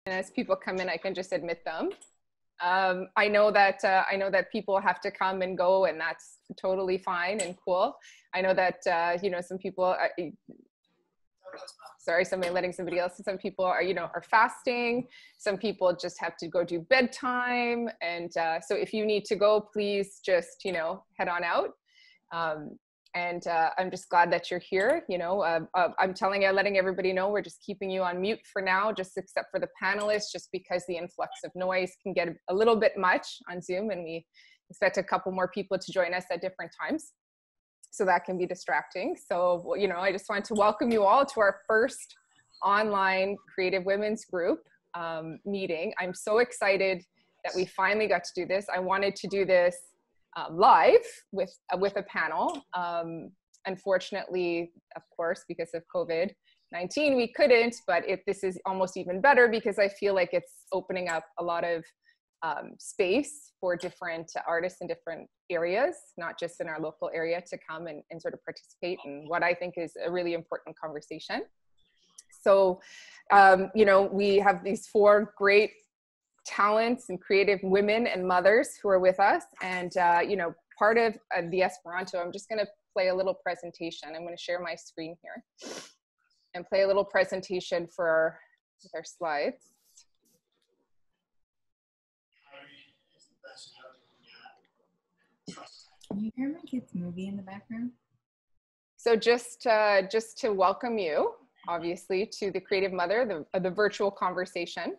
And as people come in, I can just admit them. I know that people have to come and go, and that's totally fine and cool. I know that you know, some people sorry, letting somebody else. Some people are, you know, are fasting. Some people just have to go do bedtime. And so if you need to go, please just, you know, head on out. I'm just glad that you're here. You know, I'm letting everybody know we're just keeping you on mute for now, just except for the panelists, just because the influx of noise can get a little bit much on Zoom, and we expect a couple more people to join us at different times. So that can be distracting. So, you know, I just want to welcome you all to our first online Creative Women's Group meeting. I'm so excited that we finally got to do this. I wanted to do this live with a panel. Unfortunately, of course, because of COVID-19, we couldn't, but this is almost even better because I feel like it's opening up a lot of space for different artists in different areas, not just in our local area, to come and sort of participate in what I think is a really important conversation. So, you know, we have these 4 great talents and creative women and mothers who are with us. And, you know, part of the Esperanto, I'm just going to play a little presentation. I'm going to share my screen here and play a little presentation with our slides. Can you hear my kid's movie in the background? So just to welcome you, obviously, to the Creative Mother, the virtual conversation.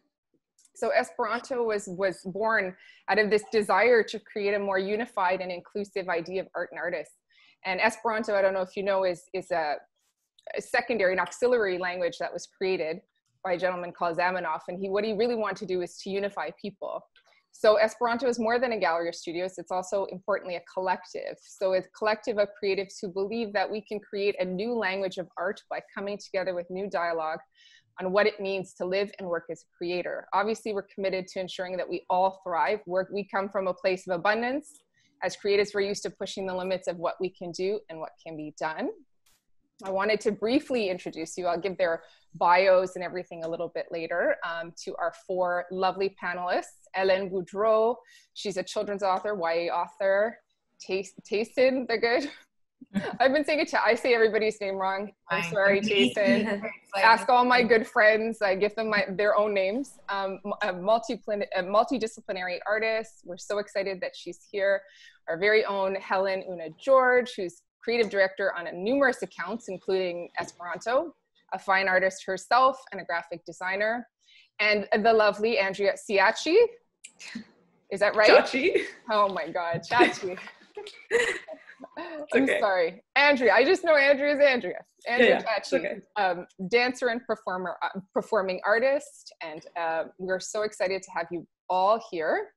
So Esperanto was born out of this desire to create a more unified and inclusive idea of art and artists. And Esperanto, I don't know if you know, is a secondary, an auxiliary language that was created by a gentleman called Zamenhof. And what he really wanted to do is to unify people. So Esperanto is more than a gallery of studios. It's also importantly a collective. So it's a collective of creatives who believe that we can create a new language of art by coming together with new dialogue on what it means to live and work as a creator. Obviously, we're committed to ensuring that we all thrive. We come from a place of abundance. As creatives, we're used to pushing the limits of what we can do and what can be done. I wanted to briefly introduce you. I'll give their bios and everything a little bit later, to our 4 lovely panelists. Hèléne Boudreau, she's a children's author, YA author. Tahsintahsine, they're good. I've been saying it, I say everybody's name wrong. I'm sorry, Tahsintahsine. Ask all my good friends. I give them their own names. A multidisciplinary artist. We're so excited that she's here. Our very own Helen Una George, who's creative director on numerous accounts, including Esperanto, a fine artist herself and a graphic designer. And the lovely Andrea Ciacci. Is that right? Ciacci. Oh my God, Ciacci. I'm okay. sorry. Andrea, I just know Andrea is Andrea. Andrea Ciacci, okay. Dancer and performing artist. And we're so excited to have you all here.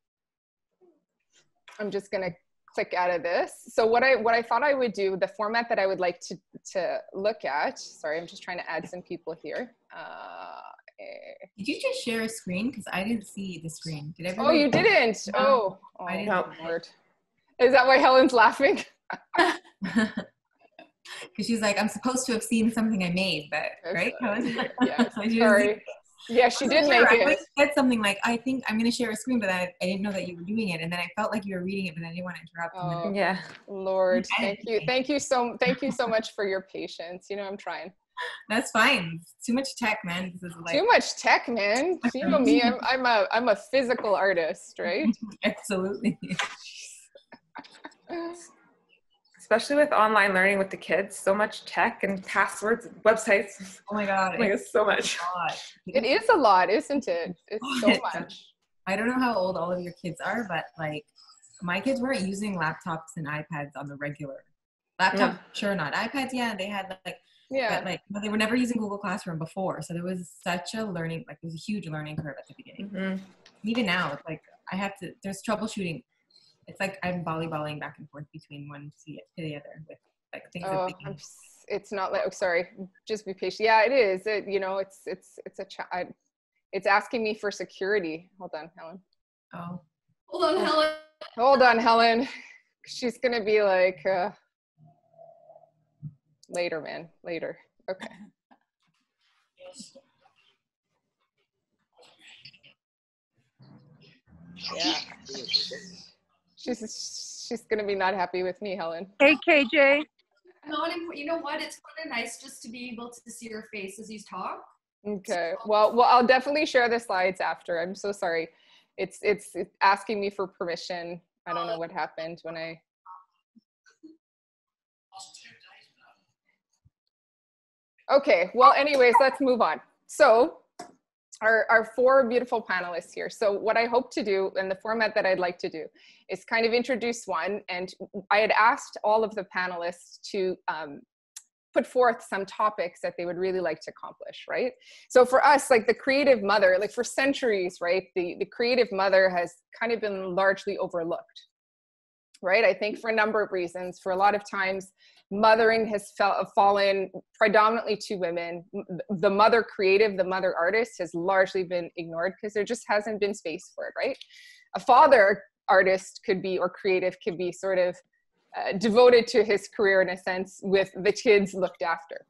I'm just gonna click out of this. So what I thought I would do, the format that I would like to look at, sorry, I'm just trying to add some people here. Did you just share a screen? Because I didn't see the screen. Did everybody? Oh, you didn't? No, Oh, I didn't. No. Lord. Is that why Helen's laughing? Because she's like, I'm supposed to have seen something I made, but right? Yeah, sorry. Yeah, she did make it. I said something like, I think I'm going to share a screen, but I didn't know that you were doing it. And then I felt like you were reading it, but I didn't want to interrupt. Oh, yeah. Lord, thank you so much for your patience. You know, I'm trying. That's fine. It's too much tech, man. This is like too much tech, man. You know me. I'm a physical artist, right? Absolutely. Especially with online learning with the kids, so much tech and passwords and websites. Oh my God. Like it's so much. It is a lot, isn't it? It's so much. I don't know how old all of your kids are, but like my kids weren't using laptops and iPads on the regular. Laptops, sure not. iPads, yeah, they had like, yeah, but like, but they were never using Google Classroom before. So there was such a learning, like there's a huge learning curve at the beginning. Mm-hmm. Even now, it's like there's troubleshooting. It's like I'm volleyballing back and forth between one to the other with like things. It's not like, oh, sorry, just be patient. Yeah, it is. You know, it's asking me for security. Hold on, Helen. Oh. Hold on, Helen. Hold on, Helen. She's going to be like, later, man, later. Okay. Yeah. She's going to be not happy with me, Helen. Hey, KJ. You know what? It's kind of nice just to be able to see your face as you talk. Okay. Well, I'll definitely share the slides after. I'm so sorry. It's asking me for permission. I don't know what happened when I. Okay. Well, anyways, let's move on. So our four beautiful panelists here. So what I hope to do, and the format that I'd like to do, is kind of introduce one. And I had asked all of the panelists to put forth some topics that they would really like to accomplish, right? So for us, like the creative mother, like for centuries, right, the creative mother has kind of been largely overlooked, right? I think for a number of reasons. For a lot of times, mothering has fallen predominantly to women. The mother creative, the mother artist has largely been ignored because there just hasn't been space for it, right? A father artist could be, or creative could be sort of devoted to his career in a sense with the kids looked after.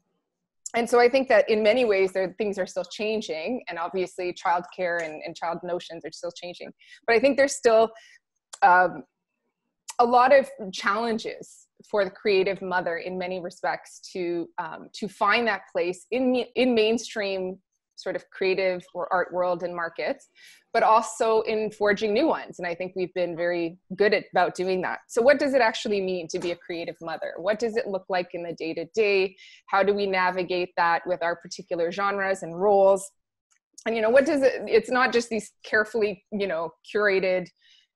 And so I think that in many ways things are still changing, and obviously childcare and child notions are still changing. But I think there's still a lot of challenges for the creative mother in many respects to find that place in mainstream sort of creative or art world and markets, but also in forging new ones. And I think we've been very good about doing that. So what does it actually mean to be a creative mother? What does it look like in the day-to-day? How do we navigate that with our particular genres and roles? And, what does it's not just these carefully, curated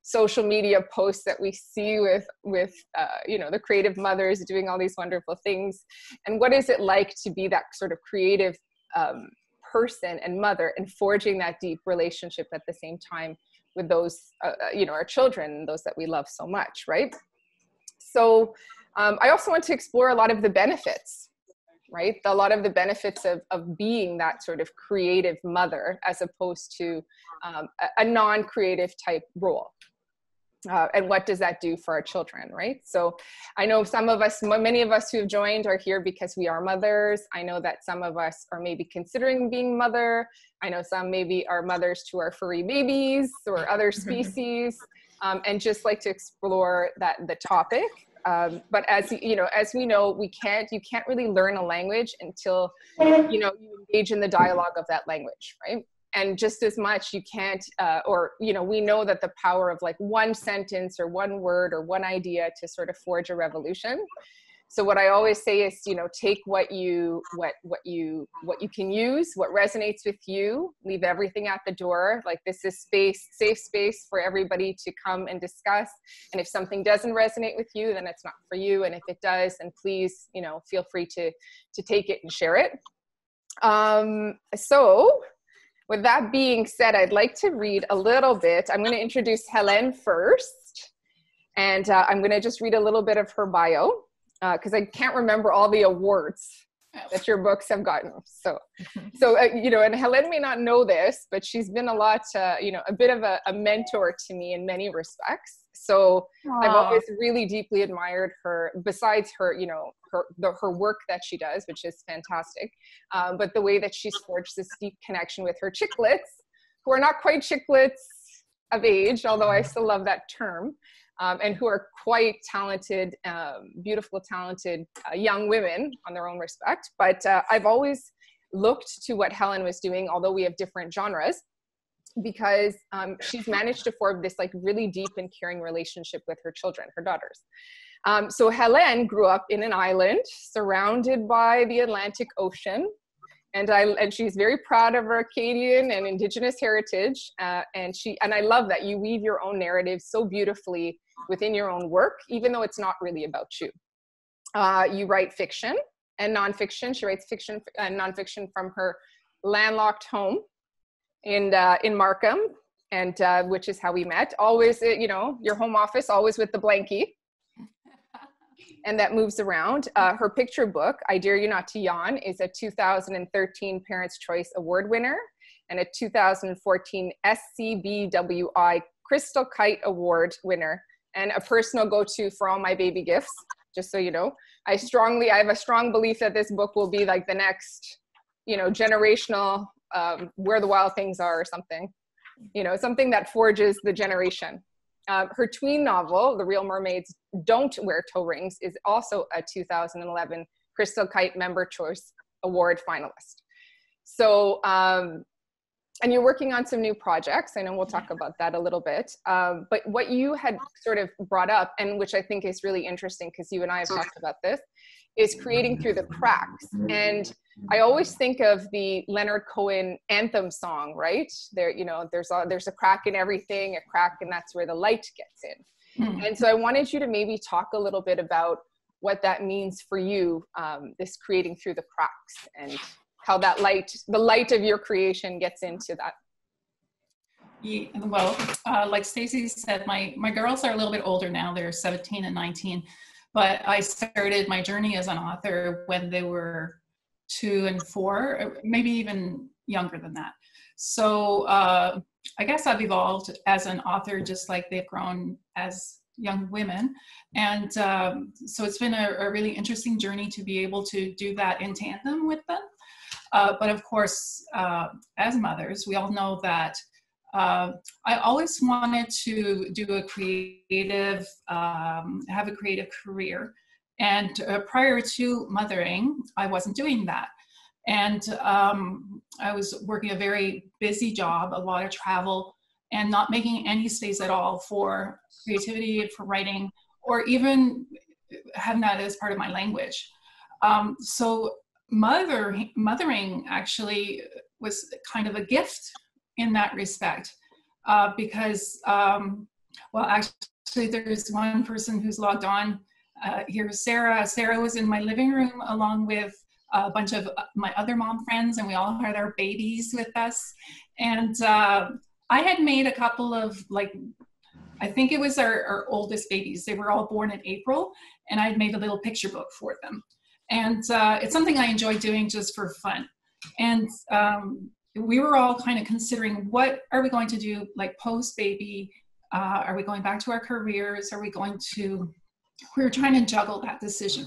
social media posts that we see with the creative mothers doing all these wonderful things. And what is it like to be that sort of creative person and mother, and forging that deep relationship at the same time with those, our children, those that we love so much, right? So I also want to explore a lot of the benefits, right? A lot of the benefits of being that sort of creative mother as opposed to a non-creative type role. And what does that do for our children, right? So I know many of us who have joined are here because we are mothers. I know that some of us are maybe considering being mother. I know some maybe are mothers to our furry babies or other species, and just like to explore the topic. But as we know, you can't really learn a language until you engage in the dialogue of that language, right? And just as much you can't, we know that the power of like one sentence or one word or one idea to sort of forge a revolution. So what I always say is, take what you can use, what resonates with you, leave everything at the door. Like this is safe space for everybody to come and discuss. And if something doesn't resonate with you, then it's not for you. And if it does, then please, feel free to take it and share it. So with that being said, I'd like to read a little bit. I'm going to introduce Hèléne first, and I'm going to just read a little bit of her bio because I can't remember all the awards that your books have gotten. So and Hèléne may not know this, but she's been a bit of a mentor to me in many respects. So I've always really deeply admired her, besides her, her work that she does, which is fantastic. But the way that she's forged this deep connection with her chicklets, who are not quite chicklets of age, although I still love that term, and who are quite talented, beautiful, talented young women on their own respect. But I've always looked to what Hèléne was doing, although we have different genres, because she's managed to form this like really deep and caring relationship with her children, her daughters. So Hèléne grew up in an island surrounded by the Atlantic Ocean, and she's very proud of her Acadian and Indigenous heritage. And I love that you weave your own narrative so beautifully within your own work, even though it's not really about you. You write fiction and nonfiction. She writes fiction and nonfiction from her landlocked home in Markham, and which is how we met. Always, your home office, always with the blankie. And that moves around. Her picture book, I Dare You Not to Yawn, is a 2013 Parents' Choice Award winner and a 2014 SCBWI Crystal Kite Award winner, and a personal go-to for all my baby gifts, just so you know. I have a strong belief that this book will be like the next, generational Where the Wild Things Are or something. you know, something that forges the generation. Her tween novel, The Real Mermaids Don't Wear Toe Rings, is also a 2011 Crystal Kite Member Choice Award finalist. So, and you're working on some new projects. I know we'll talk about that a little bit. But what you had sort of brought up, and which I think is really interesting because you and I have talked about this, is creating through the cracks. And I always think of the Leonard Cohen anthem song, right? There, you know, there's a crack in everything, a crack, and that's where the light gets in. Mm-hmm. And so I wanted you to maybe talk a little bit about what that means for you, this creating through the cracks, and how that light, the light of your creation, gets into that. Yeah, well, like Stacey said, my girls are a little bit older now. They're 17 and 19. But I started my journey as an author when they were 2 and 4, maybe even younger than that. So I guess I've evolved as an author just like they've grown as young women. And so it's been a really interesting journey to be able to do that in tandem with them. But of course, as mothers, we all know that I always wanted to do a creative, have a creative career. And prior to mothering, I wasn't doing that. And I was working a very busy job, a lot of travel, and not making any space at all for creativity, for writing, or even having that as part of my language. So mothering actually was kind of a gift in that respect, because, well, actually there's one person who's logged on. Here's Sarah. Sarah was in my living room along with a bunch of my other mom friends, and we all had our babies with us. And I had made a couple of, like, I think it was our oldest babies. They were all born in April, and I'd made a little picture book for them. And it's something I enjoy doing just for fun. And we were all kind of considering, what are we going to do, like, post-baby? Are we going back to our careers? Are we going to, we were trying to juggle that decision.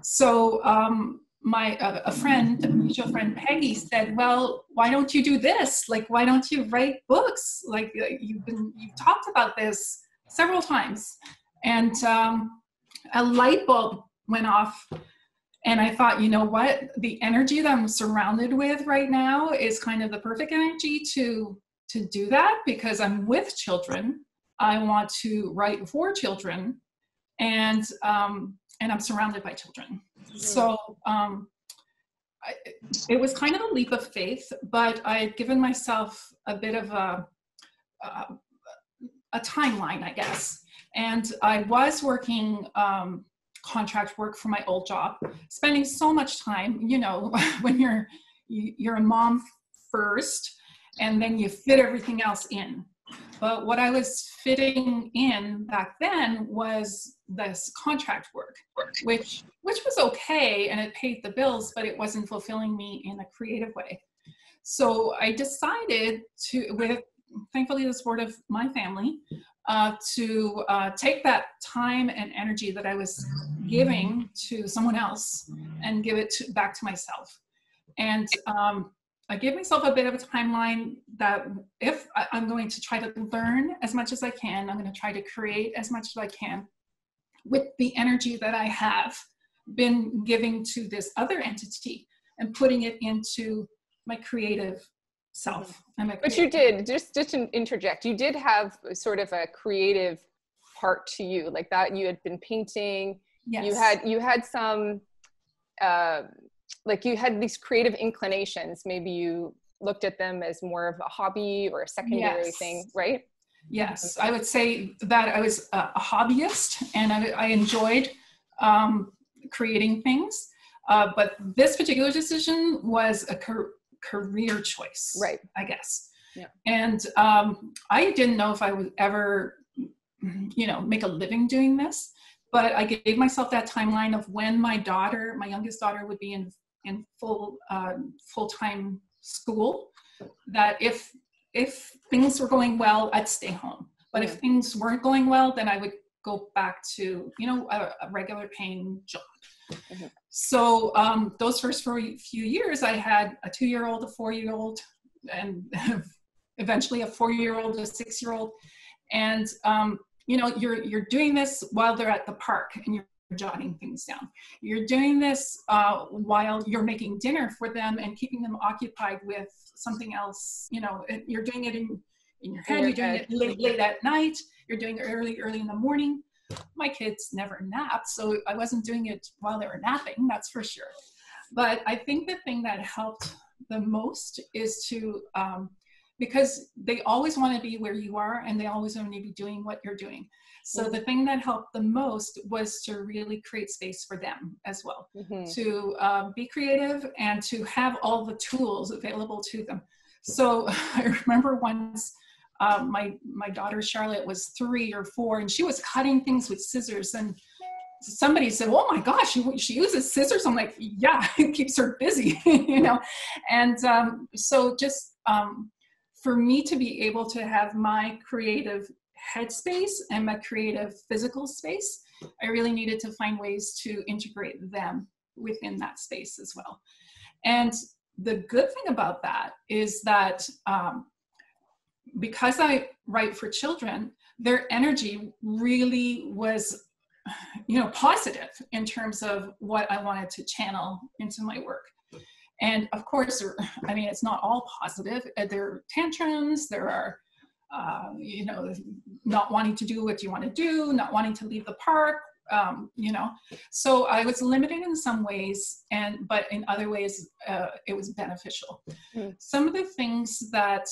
So a friend, a mutual friend, Peggy, said, well, why don't you do this? Like, why don't you write books? Like, you've talked about this several times. And a light bulb went off. And I thought, you know what? The energy that I'm surrounded with right now is kind of the perfect energy to do that, because I'm with children. I want to write for children, and I'm surrounded by children. So it was kind of a leap of faith, but I had given myself a bit of a timeline, I guess. And I was working contract work for my old job, spending so much time, you know, when you're a mom first, and then you fit everything else in. But what I was fitting in back then was this contract work, which was okay, and it paid the bills, but it wasn't fulfilling me in a creative way. So I decided to, with thankfully the support of my family, to take that time and energy that I was giving to someone else and give it back to myself. And I gave myself a bit of a timeline that if I'm going to try to learn as much as I can, I'm going to try to create as much as I can with the energy that I have been giving to this other entity and putting it into my creative self. But you did, just to interject, you did have sort of a creative part to you, like that you had been painting. Yes. You had some, like you had these creative inclinations. Maybe you looked at them as more of a hobby or a secondary thing, right? Yes, I would say that I was a hobbyist, and I enjoyed creating things. But this particular decision was a career choice, right? I guess. Yeah. And I didn't know if I would ever, you know, make a living doing this. But I gave myself that timeline of when my daughter, my youngest daughter, would be in full-time school. That if things were going well, I'd stay home. But if things weren't going well, then I would go back to, you know, a regular paying job. Mm-hmm. So those first few years, I had a 2-year-old, a 4-year-old, and eventually a 4-year-old, a 6-year-old. And, you know, you're doing this while they're at the park and you're jotting things down. You're doing this while you're making dinner for them and keeping them occupied with something else. You know, you're doing it in your head, you're doing it late at night, you're doing it early in the morning. My kids never napped, so I wasn't doing it while they were napping, that's for sure. But I think the thing that helped the most is to, because they always want to be where you are and they always want to be doing what you're doing. So the thing that helped the most was to really create space for them as well, to be creative and to have all the tools available to them. So I remember once my daughter Charlotte was 3 or 4 and she was cutting things with scissors, and somebody said, "Oh my gosh, she uses scissors." I'm like, yeah, it keeps her busy, you know. And so just for me to be able to have my creative headspace and my creative physical space, I really needed to find ways to integrate them within that space as well. And the good thing about that is that because I write for children, their energy really was, you know, positive in terms of what I wanted to channel into my work. And of course, I mean, it's not all positive. There are tantrums, there are, you know, not wanting to do what you want to do, not wanting to leave the park, you know. So I was limited in some ways, but in other ways, it was beneficial. Some of the things that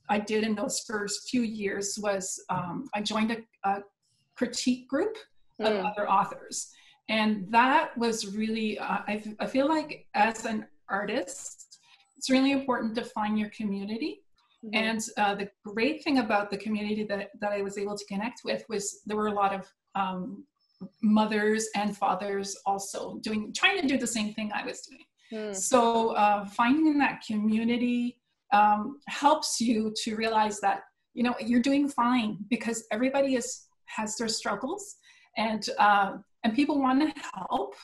I did in those first few years was I joined a critique group of other authors. And that was really, I feel like as an artist, it's really important to find your community. And the great thing about the community that I was able to connect with was there were a lot of mothers and fathers also trying to do the same thing I was doing. So finding that community helps you to realize that, you know, you're doing fine, because everybody has their struggles, and people want to help.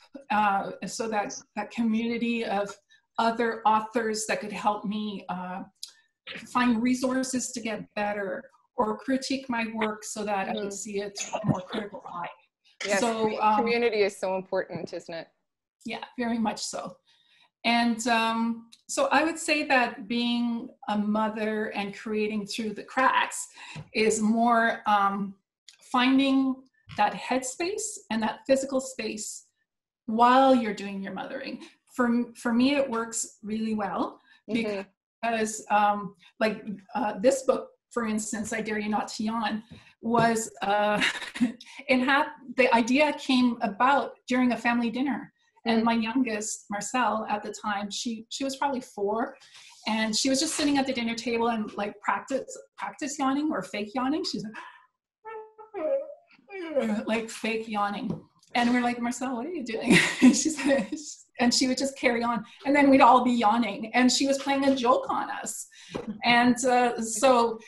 So that community of other authors that could help me find resources to get better or critique my work so that I could see it from a more critical eye. Yes, so community is so important, isn't it? Yeah, very much so. And so I would say that being a mother and creating through the cracks is more finding that headspace and that physical space while you're doing your mothering. For me, it works really well because like this book, for instance, I Dare You Not to Yawn, was the idea came about during a family dinner. And my youngest, Marcel, at the time, she was probably 4, and she was just sitting at the dinner table and like practice yawning or fake yawning. She's like fake yawning. And we're like, "Marcel, what are you doing?" And she would just carry on. And then we'd all be yawning. And she was playing a joke on us. And so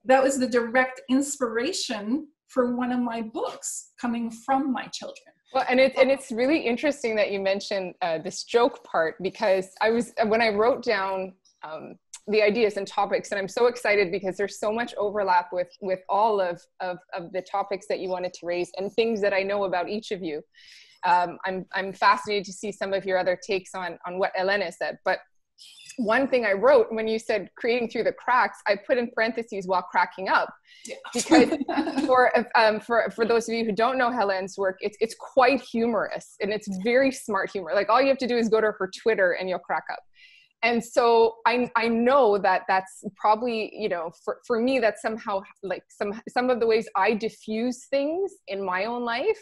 that was the direct inspiration for one of my books coming from my children. Well, and it's really interesting that you mentioned this joke part, because when I wrote down the ideas and topics, and I'm so excited because there's so much overlap with all of the topics that you wanted to raise and things that I know about each of you. I'm fascinated to see some of your other takes on what Hèléne said. But one thing I wrote when you said creating through the cracks, I put in parentheses while cracking up, because for those of you who don't know Hèléne's work, it's quite humorous, and it's very smart humor. Like all you have to do is go to her Twitter and you'll crack up. And so I know that that's probably, you know, for me, that's somehow like some of the ways I diffuse things in my own life,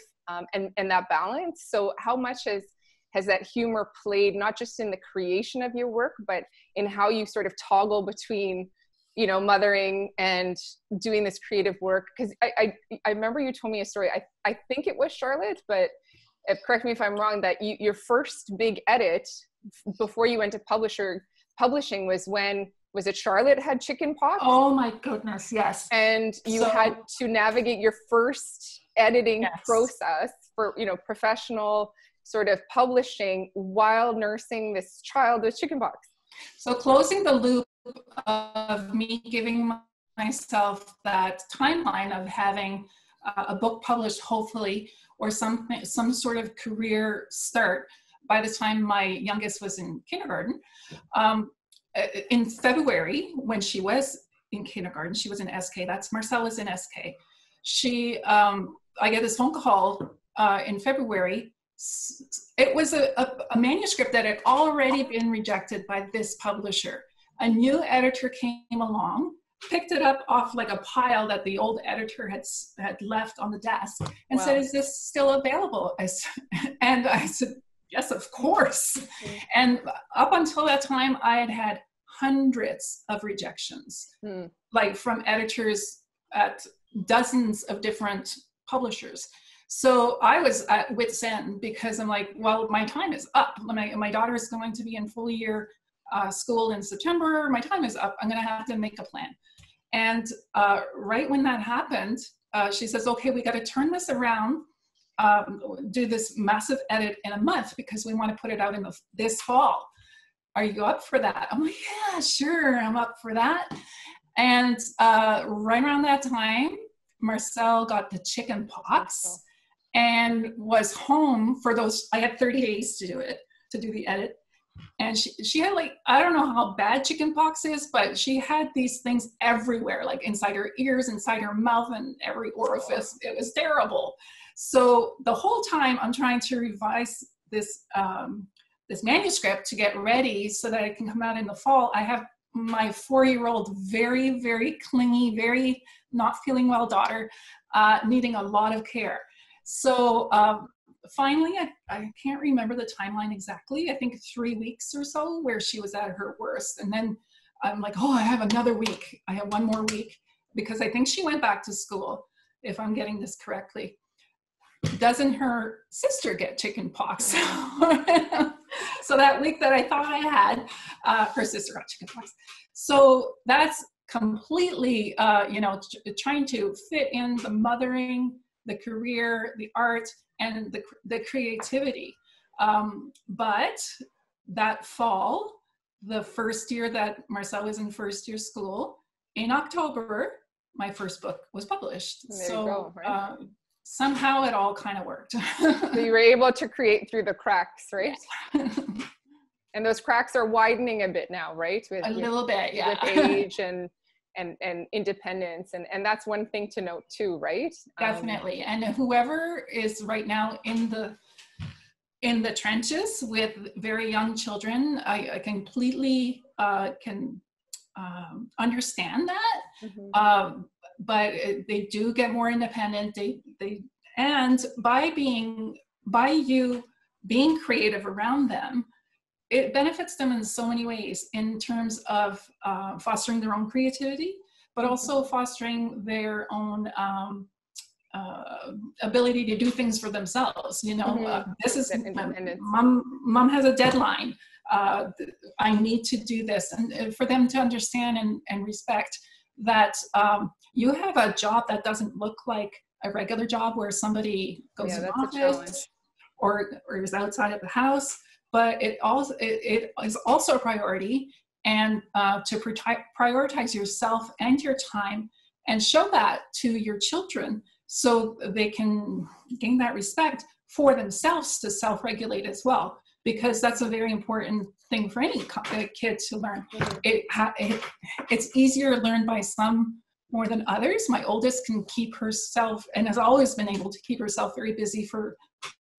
and that balance. So how much has that humor played, not just in the creation of your work, but in how you sort of toggle between, you know, mothering and doing this creative work? Because I remember you told me a story, I think it was Charlotte, but correct me if I'm wrong, that your first big edit before you went to publishing was it Charlotte had chicken pox? Oh my goodness, yes. And you had to navigate your first editing process for, you know, professional sort of publishing while nursing this child with chickenpox. So closing the loop of me giving myself that timeline of having a book published, hopefully, or some sort of career start by the time my youngest was in kindergarten. In February, when she was in kindergarten, she was in SK. That's Marcel was in SK. I get this phone call in February. It was a manuscript that had already been rejected by this publisher. A new editor came along, picked it up off like a pile that the old editor had left on the desk, and said, "Is this still available?" And I said, "Yes, of course." And up until that time, I had had hundreds of rejections, like from editors at dozens of different publishers. So I was at wit's end, because I'm like, well, my time is up. My daughter is going to be in full year school in September. My time is up. I'm going to have to make a plan. And right when that happened, she says, "Okay, we got to turn this around, do this massive edit in a month, because we want to put it out in this fall. Are you up for that?" I'm like, "Yeah, sure, I'm up for that." And right around that time, Marcel got the chicken pox and was home for those. I had 30 days to do the edit. And she had, like, I don't know how bad chicken pox is, but she had these things everywhere, like inside her ears, inside her mouth, and every orifice. It was terrible. So the whole time I'm trying to revise this this manuscript to get ready so that it can come out in the fall. I have my 4-year-old, very, very clingy, very not feeling well daughter, needing a lot of care. So finally, I can't remember the timeline exactly. I think 3 weeks or so, where she was at her worst. And then I'm like, oh, I have another week. I have one more week, because I think she went back to school, if I'm getting this correctly. Doesn't her sister get chicken pox? So that week that I thought I had, her sister got chicken pox. So that's completely, trying to fit in the mothering, the career, the art, and the creativity. But that fall, the first year that Marcel was in first year school, in October, my first book was published. There you go, right? Somehow it all kind of worked. So you were able to create through the cracks, right? And those cracks are widening a bit now, right? Little bit, yeah. With age and independence, and that's one thing to note too, right? Definitely. And whoever is right now in the trenches with very young children, I completely can understand that. Mm-hmm. But they do get more independent. And by you being creative around them, it benefits them in so many ways, in terms of fostering their own creativity, but also fostering their own ability to do things for themselves. This is mom has a deadline. I need to do this, and for them to understand and respect that you have a job that doesn't look like a regular job where somebody goes to the office or is outside of the house. But it is also a priority, and to prioritize yourself and your time, and show that to your children, so they can gain that respect for themselves to self-regulate as well, because that's a very important thing for any kid to learn. It's easier learned by some more than others. My oldest can keep herself, and has always been able to keep herself very busy for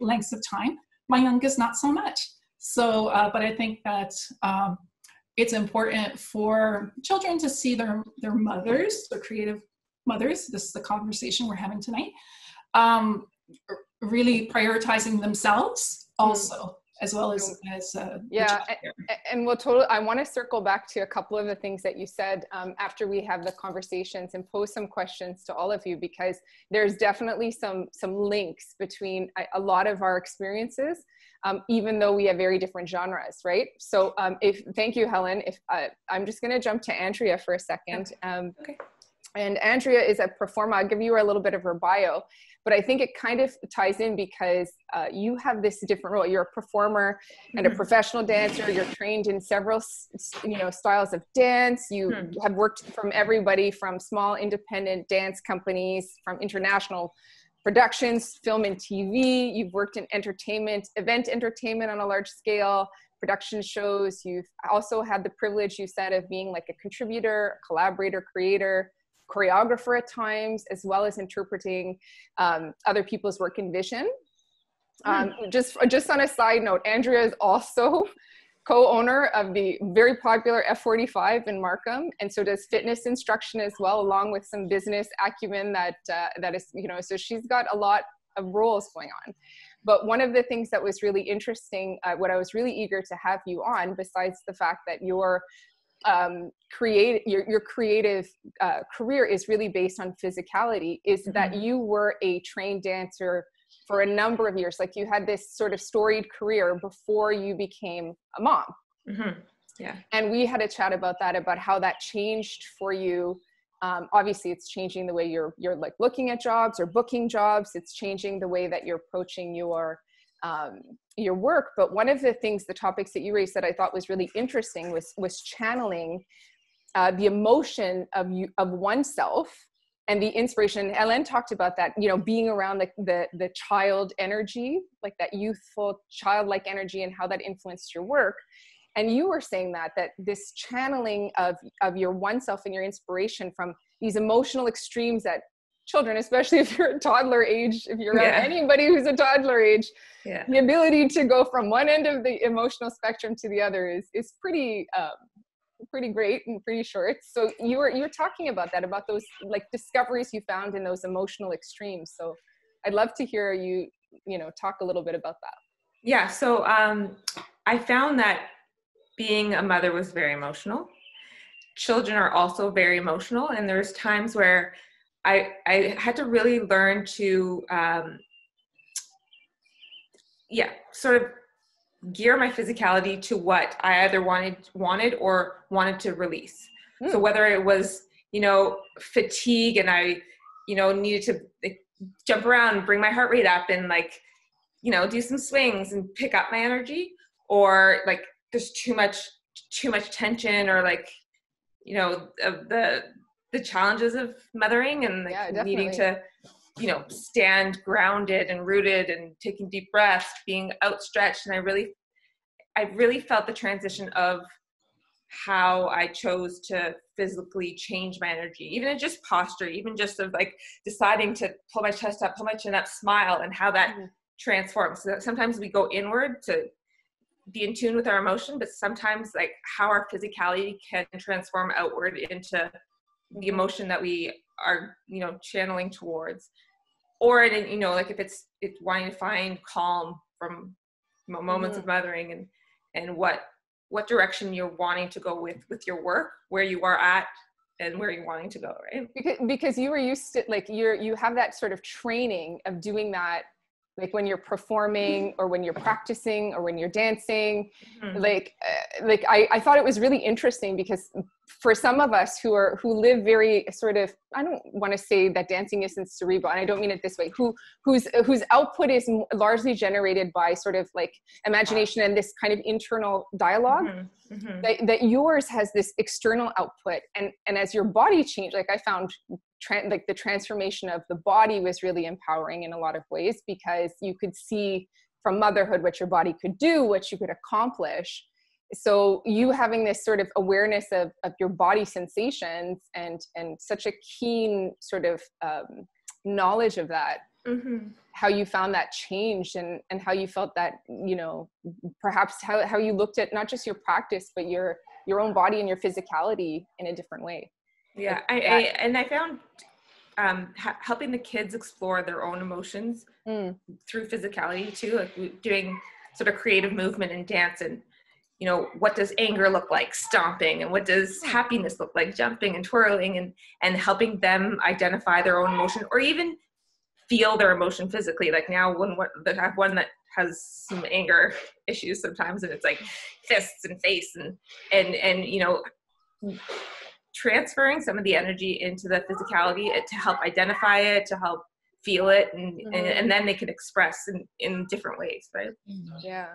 lengths of time. My youngest, not so much. So, but I think that it's important for children to see their mothers, their creative mothers. This is the conversation we're having tonight. Really prioritizing themselves also, as well as yeah. And I want to circle back to a couple of the things that you said after we have the conversations, and pose some questions to all of you, because there's definitely some links between a lot of our experiences. Even though we have very different genres, right? So thank you, Hèléne. I'm just gonna jump to Andrea for a second. Okay. And Andrea is a performer. I'll give you a little bit of her bio. but I think it kind of ties in because you have this different role. You're a performer and a professional dancer. You're trained in several, styles of dance. You have worked from everybody from small independent dance companies, from international productions, film and TV. You've worked in event entertainment on a large scale, production shows. You've also had the privilege, you said, of being like a contributor, collaborator, creator, choreographer at times, as well as interpreting other people's work and vision. Just on a side note, Andrea is also co-owner of the very popular F45 in Markham, and so does fitness instruction as well, along with some business acumen that is, so she's got a lot of roles going on. But one of the things that was really interesting, what I was really eager to have you on, besides the fact that your creative career is really based on physicality, is that you were a trained dancer for a number of years. Like, you had this sort of storied career before you became a mom. Yeah. And we had a chat about that, about how that changed for you. Obviously it's changing the way you're like looking at jobs or booking jobs. It's changing the way that you're approaching your work. But one of the topics that you raised that I thought was really interesting was channeling the emotion of oneself and the inspiration. Hèléne talked about that, being around the child energy, like that youthful childlike energy, and how that influenced your work. And you were saying that this channeling of your oneself and your inspiration from these emotional extremes that children, especially if you're a toddler age, if you're around anybody who's a toddler age, the ability to go from one end of the emotional spectrum to the other is pretty great and pretty short. So you're talking about that, about those like discoveries you found in those emotional extremes. So I'd love to hear you talk a little bit about that. Yeah. So I found that being a mother was very emotional. Children are also very emotional. And there's times where I had to really learn to, sort of gear my physicality to what I either wanted or wanted to release. So whether it was, fatigue and I, needed to jump around and bring my heart rate up and do some swings and pick up my energy, or like there's too much tension, or the challenges of mothering and needing to, stand grounded and rooted and taking deep breaths, being outstretched. And I really felt the transition of how I chose to physically change my energy, even in just posture, even just of deciding to pull my chest up, pull my chin up, smile, and how that transforms. So sometimes we go inward to be in tune with our emotion, but sometimes how our physicality can transform outward into the emotion that we are, channeling towards. Or, if it's wanting to find calm from moments of mothering, and what direction you're wanting to go with your work, where you are at and where you're wanting to go, right? Because you were used to, you have that sort of training of doing that, when you're performing or when you're practicing or when you're dancing. I thought it was really interesting, because for some of us who live very sort of, I don't want to say that dancing isn't cerebral, and I don't mean it this way, whose output is largely generated by sort of imagination and this kind of internal dialogue, that yours has this external output. And as your body changed, I found the transformation of the body was really empowering in a lot of ways, because you could see from motherhood what your body could do, what you could accomplish. So you having this sort of awareness of your body sensations and such a keen sort of knowledge of that, how you found that changed, and how you felt that, perhaps how you looked at not just your practice, but your own body and your physicality in a different way. Yeah, I found helping the kids explore their own emotions through physicality too, doing sort of creative movement and dance, and what does anger look like, stomping, and what does happiness look like, jumping and twirling, and helping them identify their own emotion, or even feel their emotion physically. Now I have one that has some anger issues sometimes, and it's fists and face and transferring some of the energy into the physicality to help identify it, to help feel it, and then they can express in different ways, right? Yeah.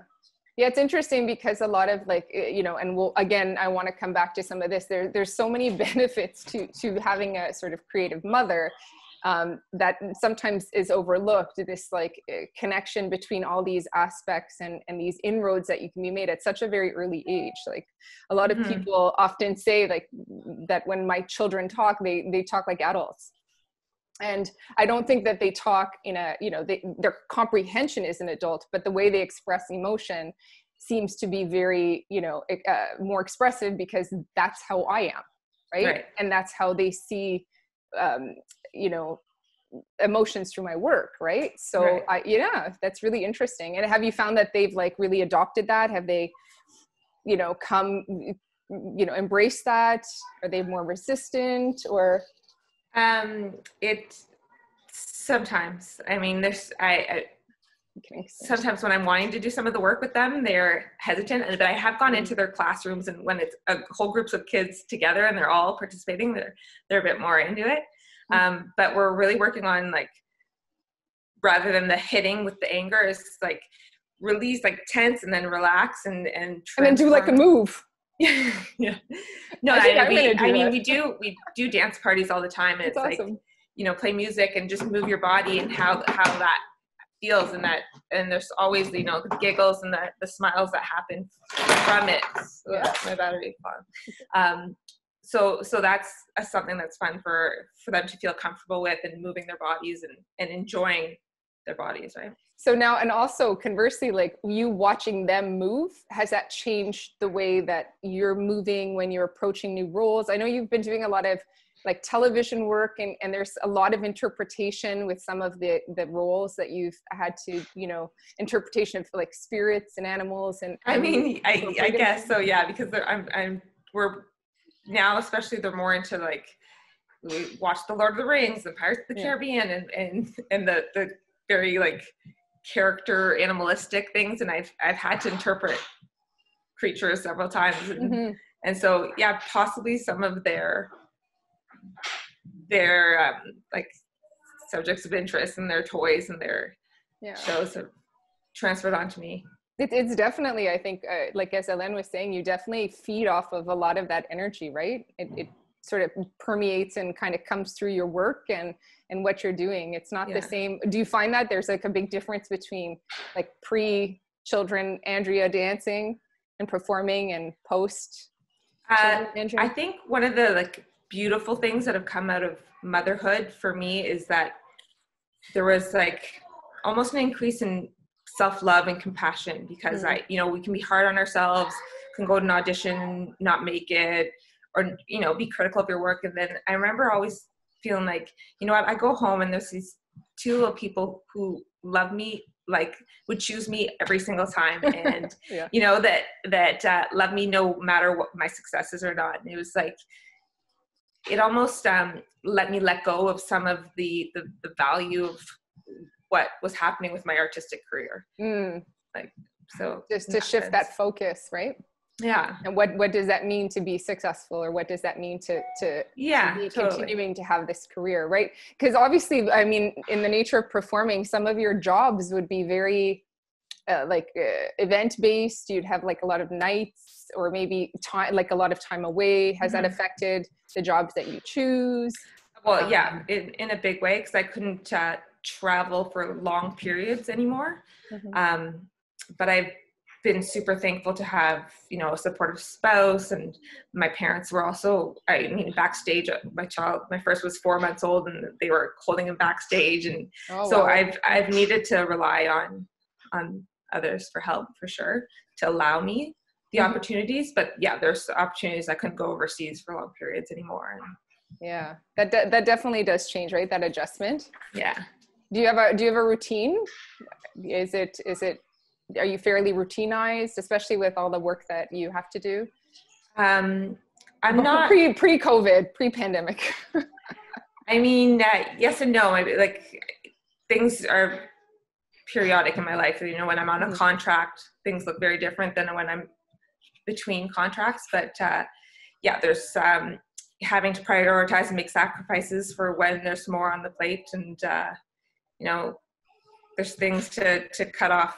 Yeah, it's interesting because a lot of like, you know, and we'll, again, I want to come back to some of this. There's so many benefits to having a sort of creative mother that sometimes is overlooked, this like connection between all these aspects and these inroads that you can be made at such a very early age. Like a lot of people often say like that when my children talk, they talk like adults. And I don't think that they talk in a, you know, their comprehension is an adult, but the way they express emotion seems to be very, you know, more expressive because that's how I am, right? And that's how they see, you know, emotions through my work, right? So yeah, that's really interesting. And have you found that they've like really adopted that? Have they, you know, you know, embrace that? Are they more resistant or? It sometimes, I mean, sometimes when I'm wanting to do some of the work with them, they're hesitant, but I have gone into their classrooms, and when it's a whole groups of kids together and they're all participating, they're a bit more into it. But we're really working on like, rather than the hitting with the anger, is like release, like tense and then relax and then do like a move. Yeah. No, I mean, we do dance parties all the time. And it's awesome. Like, you know, play music and just move your body and how that feels, and there's always, you know, the giggles and the smiles that happen from it. So my battery fun. So that's something that's fun for them to feel comfortable with, and moving their bodies and enjoying their bodies, right? So now, and also conversely, like you watching them move, has that changed the way that you're moving when you're approaching new roles? I know you've been doing a lot of like television work, and there's a lot of interpretation with some of the roles that you've had to, you know, interpretation of like spirits and animals. And I mean, I guess so, yeah, because we're now, especially they're more into like, we watch the Lord of the Rings, the Pirates of the Caribbean, and the very like character animalistic things, and I've had to interpret creatures several times, and so yeah, possibly some of their like subjects of interest and their toys and their shows have transferred onto me. It's definitely, I think, like as Hèléne was saying, you definitely feed off of a lot of that energy, right? It sort of permeates and kind of comes through your work and what you're doing. It's not the same. Do you find that there's like a big difference between like pre-children Andrea dancing and performing and post Andrea? I think one of the like beautiful things that have come out of motherhood for me is that there was like almost an increase in self-love and compassion, because you know, we can be hard on ourselves, can go to an audition, not make it, or, you know, be critical of your work. And then I remember always feeling like, you know what, I go home and there's these two little people who love me, like would choose me every single time. And, you know, that love me no matter what my successes or not. And it was like, it almost let me let go of some of the value of what was happening with my artistic career. Like, so just to shift that focus, right? Yeah. And what does that mean to be successful, or what does that mean to be continuing to have this career, right? Because obviously, I mean, in the nature of performing, some of your jobs would be very event-based. You'd have like a lot of nights, or maybe time, like a lot of time away. Has that affected the jobs that you choose? Well, yeah, in a big way, because I couldn't travel for long periods anymore. But I've been super thankful to have, you know, a supportive spouse, and my parents were also, I mean, backstage. My first was 4 months old, and they were holding him backstage, and I've needed to rely on others for help, for sure, to allow me the opportunities. But yeah, there's opportunities I couldn't go overseas for long periods anymore. Yeah, that definitely does change, right? That adjustment. Yeah. Do you have a routine? Are you fairly routinized, especially with all the work that you have to do? I'm not pre-COVID, pre-pandemic. I mean, yes and no. Like, things are periodic in my life. You know, when I'm on a contract, things look very different than when I'm between contracts. But yeah, there's having to prioritize and make sacrifices for when there's more on the plate, and you know, there's things to cut off,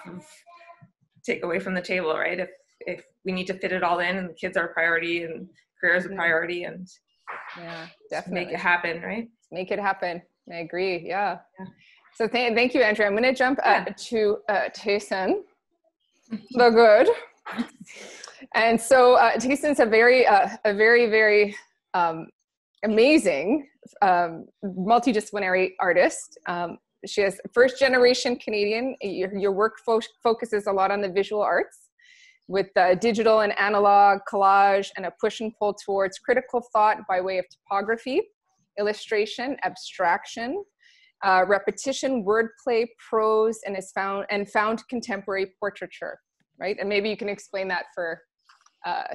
take away from the table, right? If we need to fit it all in, and the kids are a priority and career is a priority, and yeah, definitely make it happen, right? Make it happen. I agree. Yeah. So thank you, Andrea. I'm going to jump to Tahsintahsine, the good. And so Tahsin's a very, very amazing multidisciplinary artist. She is first generation Canadian. Your work focuses a lot on the visual arts with digital and analog collage and a push and pull towards critical thought by way of typography, illustration, abstraction, repetition, wordplay, prose, and found contemporary portraiture, right? And maybe you can explain that for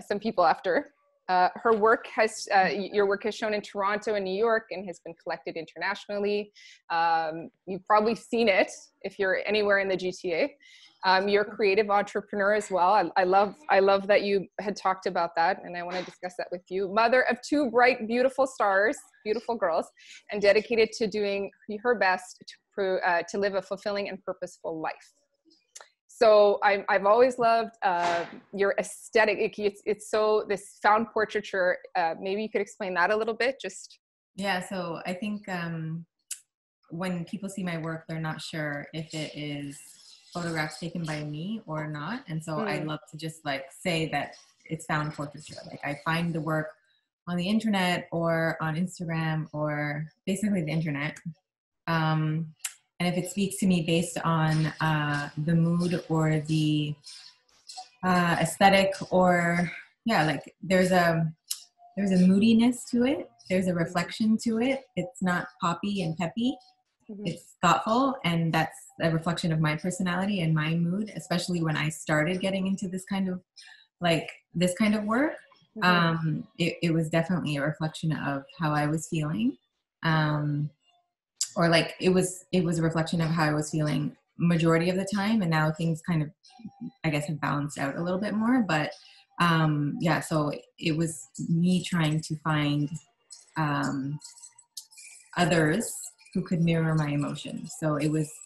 some people after. Your work has shown in Toronto and New York and has been collected internationally. You've probably seen it if you're anywhere in the GTA. You're a creative entrepreneur as well. I love that you had talked about that, and I want to discuss that with you. Mother of two bright, beautiful stars, beautiful girls, and dedicated to doing her best to live a fulfilling and purposeful life. So I've always loved your aesthetic. It's so this found portraiture. Maybe you could explain that a little bit, just. Yeah. So I think when people see my work, they're not sure if it is photographs taken by me or not. And so I love to just like say that it's found portraiture. Like I find the work on the internet or on Instagram or basically the internet. And if it speaks to me based on the mood or the aesthetic, or like there's a moodiness to it. There's a reflection to it. It's not poppy and peppy. Mm-hmm. It's thoughtful, and that's a reflection of my personality and my mood, especially when I started getting into this kind of work. Mm-hmm. It was definitely a reflection of how I was feeling. Or like it was a reflection of how I was feeling majority of the time, and now things kind of, I guess, have balanced out a little bit more. But so it was me trying to find others who could mirror my emotions. So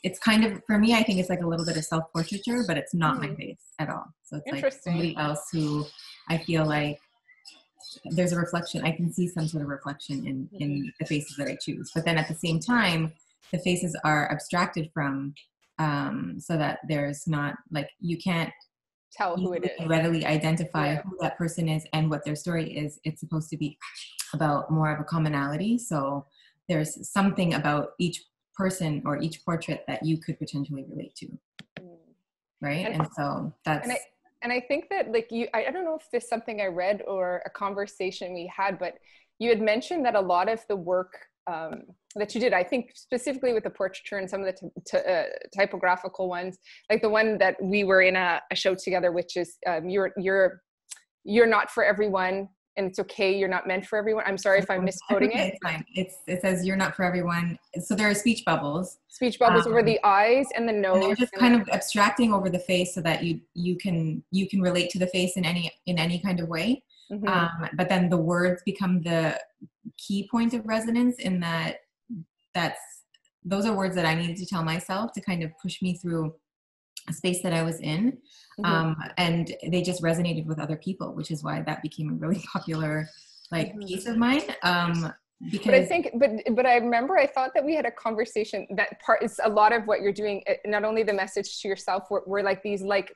it's kind of, for me, I think it's like a little bit of self-portraiture, but it's not my face at all. So it's like somebody else who I feel like there's a reflection. I can see some sort of reflection in the faces that I choose. But then at the same time, the faces are abstracted from, so that there's not, like, you can't tell who it is. Readily identify who that person is and what their story is. It's supposed to be about more of a commonality. So there's something about each person or each portrait that you could potentially relate to. Right? And so that's... And I think that, like, I don't know if this is something I read or a conversation we had, but you had mentioned that a lot of the work that you did, I think specifically with the portraiture and some of the typographical ones, like the one that we were in a show together, which is you're not for everyone, and it's okay, you're not meant for everyone. I'm sorry if I'm misquoting it. It's fine. It says you're not for everyone. So there are speech bubbles. Speech bubbles over the eyes and the nose. And they're just kind of abstracting over the face so that you can relate to the face in any kind of way. Mm-hmm. But then the words become the key point of resonance in those are words that I needed to tell myself to kind of push me through a space that I was in. Mm-hmm. And they just resonated with other people, which is why that became a really popular piece of mine. Because but I think, but I remember I thought that we had a conversation that part is a lot of what you're doing, not only the message to yourself, were like these, like,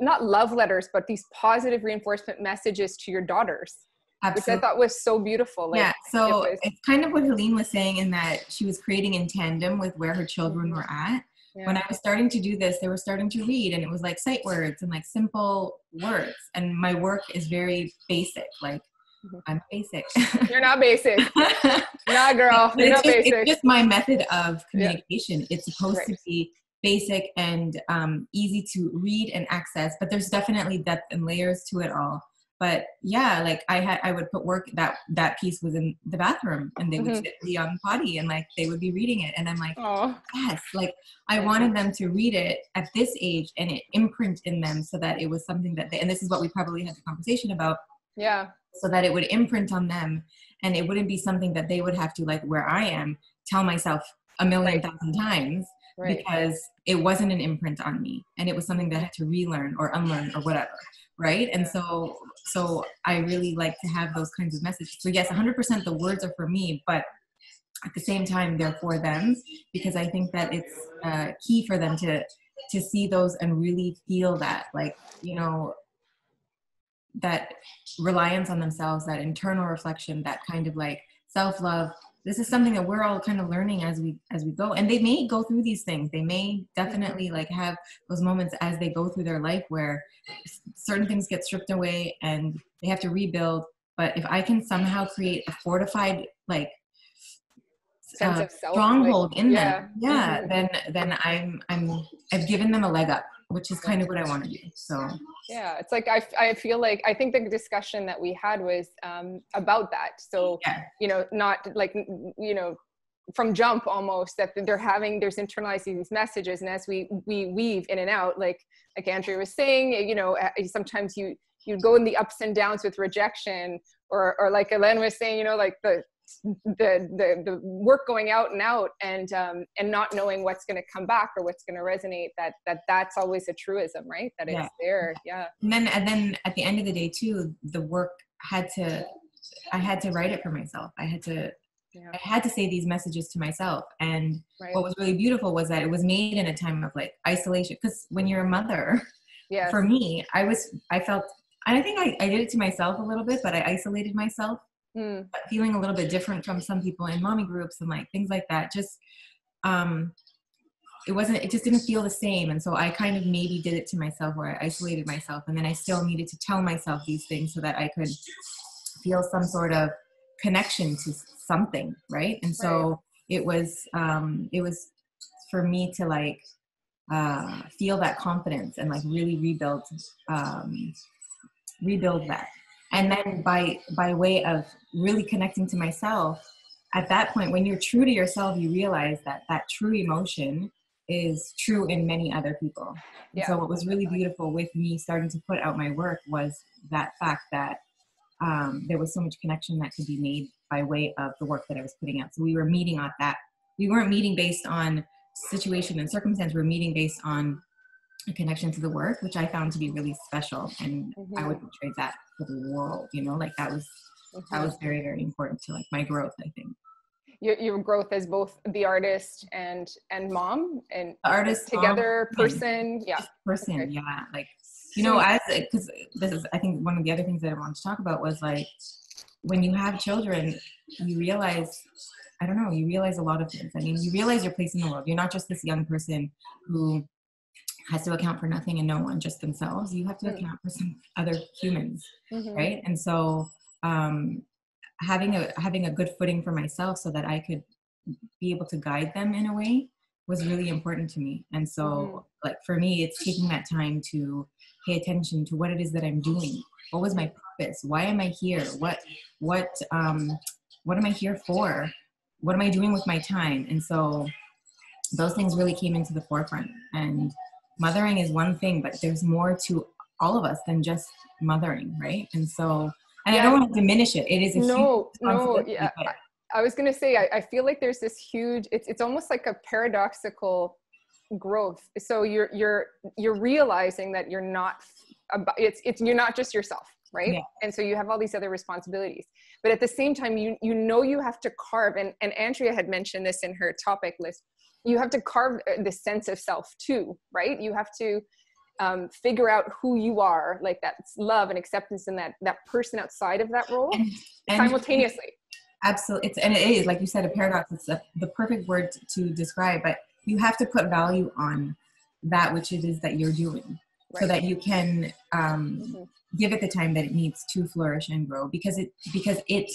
not love letters, but these positive reinforcement messages to your daughters. Absolutely. Which I thought was so beautiful. Like, yeah, so it's kind of what Hèléne was saying, in that she was creating in tandem with where her children were at. Yeah. When I was starting to do this, they were starting to read, and it was like sight words and like simple words. And my work is very basic. Like, I'm basic. You're not basic. Nah, girl. You're not basic. It's just my method of communication. Yeah. It's supposed to be basic and easy to read and access, but there's definitely depth and layers to it all. But yeah, like I would put work that piece was in the bathroom, and they would sit the potty, and like they would be reading it, and I'm like, yes, like I wanted them to read it at this age and it imprint in them, so that it was something that and this is what we probably had the conversation about. Yeah. So that it would imprint on them, and it wouldn't be something that they would have to, like where I am, tell myself a million thousand times because it wasn't an imprint on me, and it was something that I had to relearn or unlearn or whatever. Right. And so I really like to have those kinds of messages. So yes, 100% the words are for me, but at the same time, they're for them, because I think that it's key for them to see those and really feel that, like, you know, that reliance on themselves, that internal reflection, that kind of like self-love. This is something that we're all kind of learning as we go. And they may go through these things. They may definitely like have those moments as they go through their life where certain things get stripped away and they have to rebuild. But if I can somehow create a fortified, like, sense of self, stronghold like, in them, then I've given them a leg up, which is kind of what I want to do. So yeah, it's like I feel like, I think the discussion that we had was about that. So you know, not like, you know, from jump almost, that there's internalizing these messages, and as we weave in and out, like Andrea was saying, you know, sometimes you go in the ups and downs with rejection, or like Hèléne was saying, you know, like the work going out and not knowing what's going to come back or what's going to resonate, that's always a truism, right? That it's there. Yeah. And then at the end of the day too, the work I had to write it for myself. I had to say these messages to myself. And what was really beautiful was that it was made in a time of like isolation, because when you're a mother, for me, I felt, I think I did it to myself a little bit, but I isolated myself. But feeling a little bit different from some people in mommy groups and like things like that. Just it just didn't feel the same. And so I kind of maybe did it to myself, where I isolated myself, and then I still needed to tell myself these things so that I could feel some sort of connection to something, right? And so it was for me to like feel that confidence and like really rebuild that. And then by way of really connecting to myself, at that point, when you're true to yourself, you realize that true emotion is true in many other people. And so what was really beautiful with me starting to put out my work was that fact that there was so much connection that could be made by way of the work that I was putting out. So we were meeting on that. We weren't meeting based on situation and circumstance. We're meeting based on a connection to the work, which I found to be really special. And I wouldn't trade that for the world, you know, like that was very, very important to like my growth, I think. Your growth as both the artist and mom, and the artist together, mom, person. Like, you know, because this is, I think one of the other things that I wanted to talk about was like, when you have children, you realize a lot of things. I mean, you realize your place in the world. You're not just this young person who has to account for nothing and no one, just themselves. You have to account for some other humans, right? And so having a good footing for myself so that I could be able to guide them in a way was really important to me. And so like for me, it's taking that time to pay attention to what it is that I'm doing. What was my purpose? Why am I here? What am I here for? What am I doing with my time? And so those things really came into the forefront. And mothering is one thing, but there's more to all of us than just mothering, right? And so, and I don't want to diminish it. It is a huge responsibility. I was going to say, I feel like there's this huge, it's almost like a paradoxical growth. So you're realizing that you're not you're not just yourself, right? And so you have all these other responsibilities, but at the same time, you have to carve, and Andrea had mentioned this in her topic list, you have to carve the sense of self too, right? You have to figure out who you are, like that's love and acceptance in that person outside of that role, and simultaneously. Absolutely. It is, like you said, a paradox. It's the perfect word to describe, but you have to put value on that which it is that you're doing, so that you can give it the time that it needs to flourish and grow, because it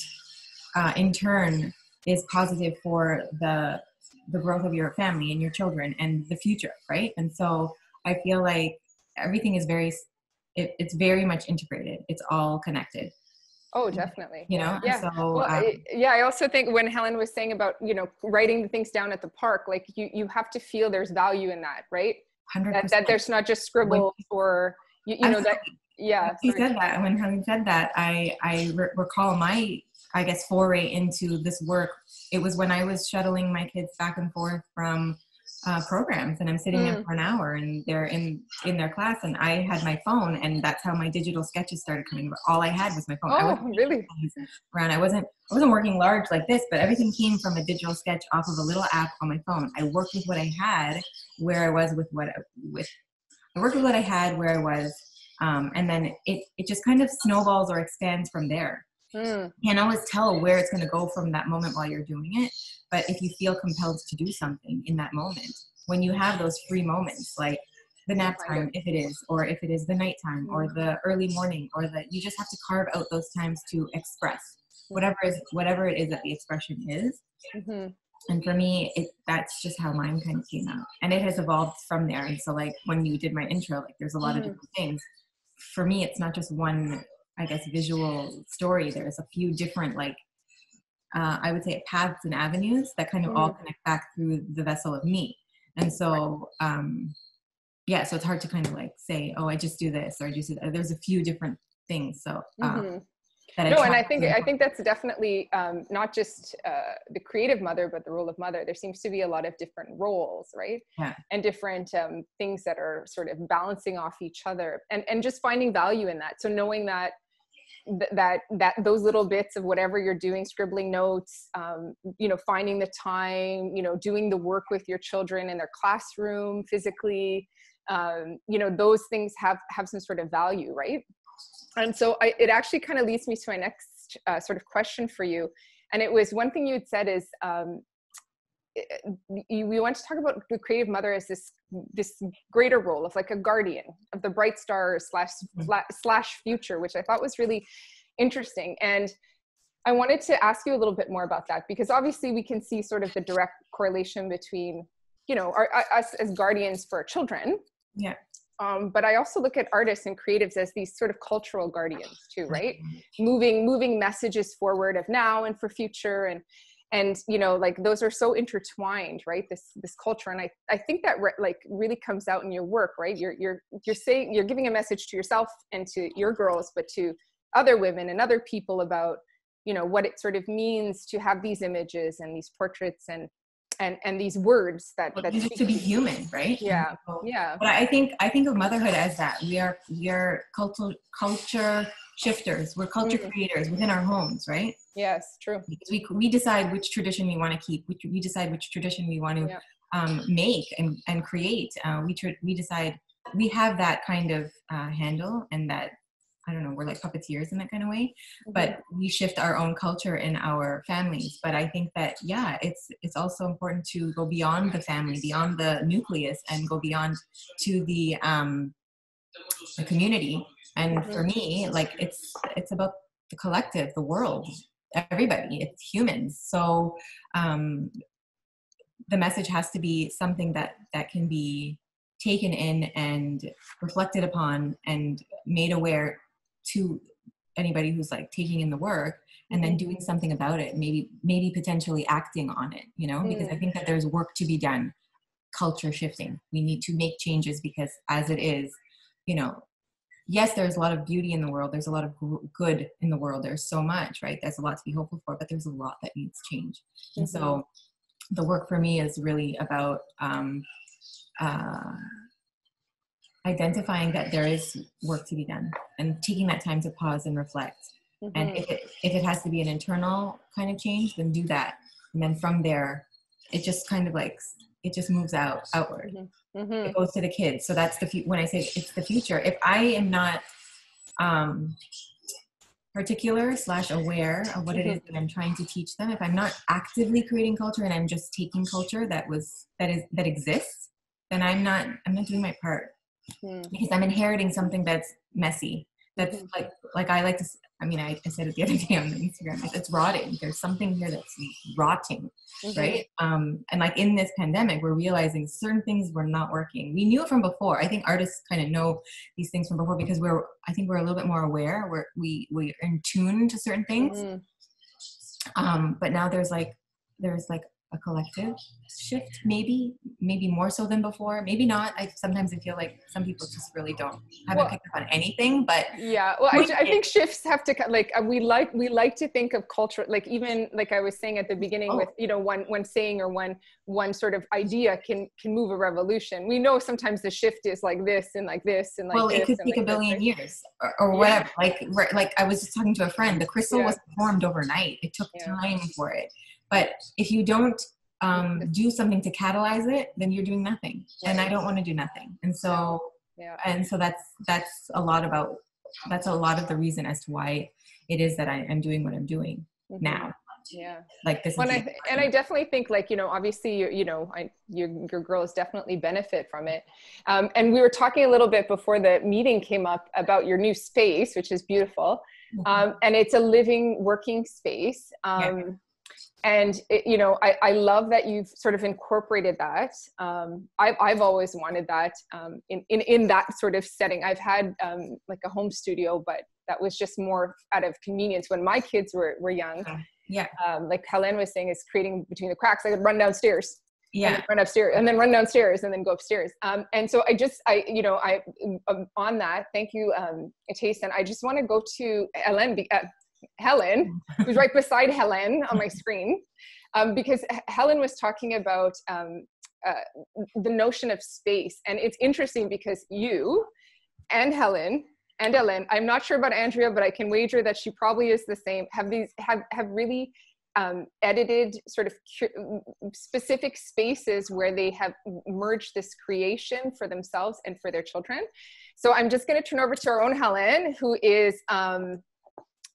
in turn is positive for the growth of your family and your children and the future, right? And so I feel like everything is it's very much integrated. It's all connected. Oh, definitely. You know? Yeah. So, well, I also think when Hèléne was saying about, you know, writing things down at the park, like you have to feel there's value in that, right? 100%. That there's not just scribbles or, you know, that, He said that. And when Hèléne said that, I recall my I guess, foray into this work, it was when I was shuttling my kids back and forth from programs, and I'm sitting there for an hour, and they're in their class, and I had my phone, and that's how my digital sketches started coming. All I had was my phone. Oh, really? Around. I wasn't working large like this, but everything came from a digital sketch off of a little app on my phone. I worked with what I had, where I was with what I worked with what I had, where I was, and then it just kind of snowballs or expands from there. You can't always tell where it's going to go from that moment while you're doing it, but if you feel compelled to do something in that moment, when you have those free moments, like the nap time, if it is, or if it is the nighttime, or the early morning, or you just have to carve out those times to express whatever it is that the expression is. And for me, that's just how mine kind of came out, and it has evolved from there. And so, like, when you did my intro, like, there's a lot of different things. For me, it's not just one, I guess, visual story. There's a few different, like, I would say, paths and avenues that kind of all connect back through the vessel of me. And so, yeah, so it's hard to kind of like say, oh, I just do this, or I just do that. There's a few different things. So, and I think that's definitely not just the creative mother, but the role of mother. There seems to be a lot of different roles, right? Yeah. And different things that are sort of balancing off each other, and just finding value in that. So knowing that those little bits of whatever you're doing, scribbling notes, finding the time, doing the work with your children in their classroom physically, those things have some sort of value, right? And so it actually kind of leads me to my next sort of question for you. And it was one thing you had said is, we want to talk about the creative mother as this greater role of like a guardian of the bright star slash future, which I thought was really interesting. And I wanted to ask you a little bit more about that, because obviously we can see sort of the direct correlation between, us as guardians for our children. Yeah. But I also look at artists and creatives as these sort of cultural guardians too, right? Moving messages forward of now and for future, and like those are so intertwined, right? This culture, and I think that really comes out in your work, right? You're saying, you're giving a message to yourself and to your girls, but to other women and other people about what it sort of means to have these images and these portraits and these words that to be human, right? Yeah. So, yeah. But I think of motherhood as that we are culture shifters. We're culture creators within our homes, right? Yes, true. Because we decide which tradition we want to keep. We decide which tradition we want to make and create. We decide. We have that kind of handle, and that, I don't know, we're like puppeteers in that kind of way, but we shift our own culture in our families. But I think that, it's also important to go beyond the family, beyond the nucleus, and go beyond to the community. And for me, like, it's about the collective, the world, everybody, it's humans. So the message has to be something that can be taken in and reflected upon and made aware to anybody who's like taking in the work, and then doing something about it, maybe potentially acting on it, because I think that there's work to be done, culture shifting. We need to make changes, because as it is, yes, there's a lot of beauty in the world. There's a lot of good in the world. There's so much, right? There's a lot to be hopeful for, but there's a lot that needs change. And so the work for me is really about identifying that there is work to be done, and taking that time to pause and reflect. And if it has to be an internal kind of change, then do that. And then from there, it just kind of like, it just moves outward. It goes to the kids. So that's when I say it's the future. If I am not particular / aware of what it is that I'm trying to teach them, if I'm not actively creating culture and I'm just taking culture that exists, then I'm not doing my part. Because I'm inheriting something that's messy. That's like I like to, I said it the other day on Instagram, it's rotting. There's something here that's rotting, right? And like in this pandemic, we're realizing certain things were not working. We knew it from before. I think artists kind of know these things from before, because I think we're a little bit more aware. We're in tune to certain things. But now there's like a collective shift, maybe more so than before, maybe not. Sometimes I feel like some people just really haven't picked up on anything, but yeah, well, I think shifts have to, like, we like to think of culture, like, even like I was saying at the beginning with, you know, one saying or one sort of idea can move a revolution. We know sometimes the shift is like this and like this and like well, this. It could take a billion years or whatever. Like I was just talking to a friend, the crystal wasn't formed overnight. It took time for it. But if you don't do something to catalyze it, then you're doing nothing. And I don't want to do nothing. And so, that's a lot of the reason as to why it is that I'm doing what I'm doing now. Yeah. Like this. And I definitely think, like, you know, obviously, your girls definitely benefit from it. And we were talking a little bit before the meeting came up about your new space, which is beautiful. And it's a living, working space. And you know, I love that you've sort of incorporated that. I've always wanted that in that sort of setting. I've had like a home studio, but that was just more out of convenience when my kids were young. Like Hèléne was saying, is creating between the cracks. I could run downstairs, and run upstairs, and then run downstairs, and then go upstairs. And so I on that, thank you, Tahsintahsine. I just want to go to Hèléne, who's right beside Hèléne on my screen, because Hèléne was talking about the notion of space. And it's interesting because you and Hèléne and Hèléne, I'm not sure about Andrea, but I can wager that she probably is the same, have really edited sort of specific spaces where they have merged this creation for themselves and for their children. So I'm just going to turn over to our own Hèléne, who is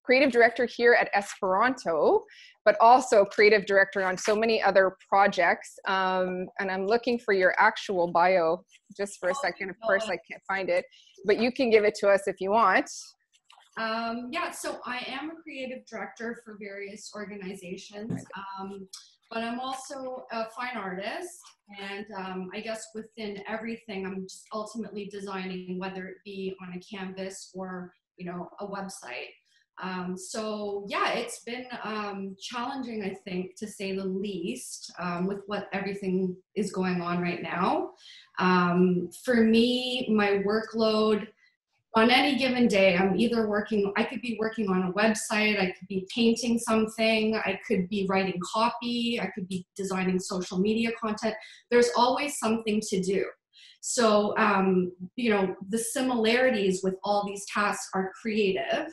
creative director here at Esperanto, but also creative director on so many other projects. And I'm looking for your actual bio just for a second. Of course, I can't find it, but you can give it to us if you want. So I am a creative director for various organizations, but I'm also a fine artist. And I guess within everything, I'm just ultimately designing, whether it be on a canvas or, you know, a website. It's been challenging, I think, to say the least, with what everything is going on right now. For me, my workload on any given day, I could be working on a website, I could be painting something, I could be writing copy, I could be designing social media content. There's always something to do. So, the similarities with all these tasks are creative.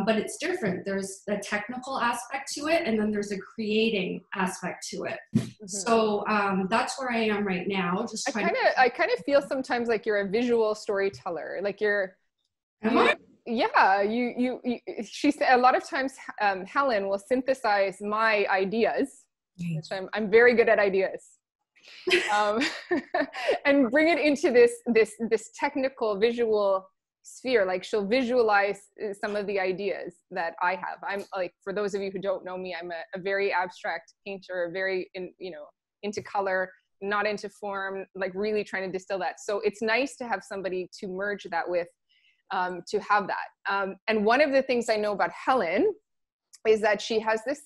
But it's different. There's a technical aspect to it, and then there's a creating aspect to it. So that's where I am right now. Just I kind of feel sometimes like you're a visual storyteller. Like she said a lot of times Hèléne will synthesize my ideas, which I'm very good at ideas, and bring it into this technical visual sphere. Like, she'll visualize some of the ideas that I have. I'm like, for those of you who don't know me, I'm a very abstract painter, very into color, not into form, like really trying to distill that. So it's nice to have somebody to merge that with, to have that. And one of the things I know about Hèléne is that she has this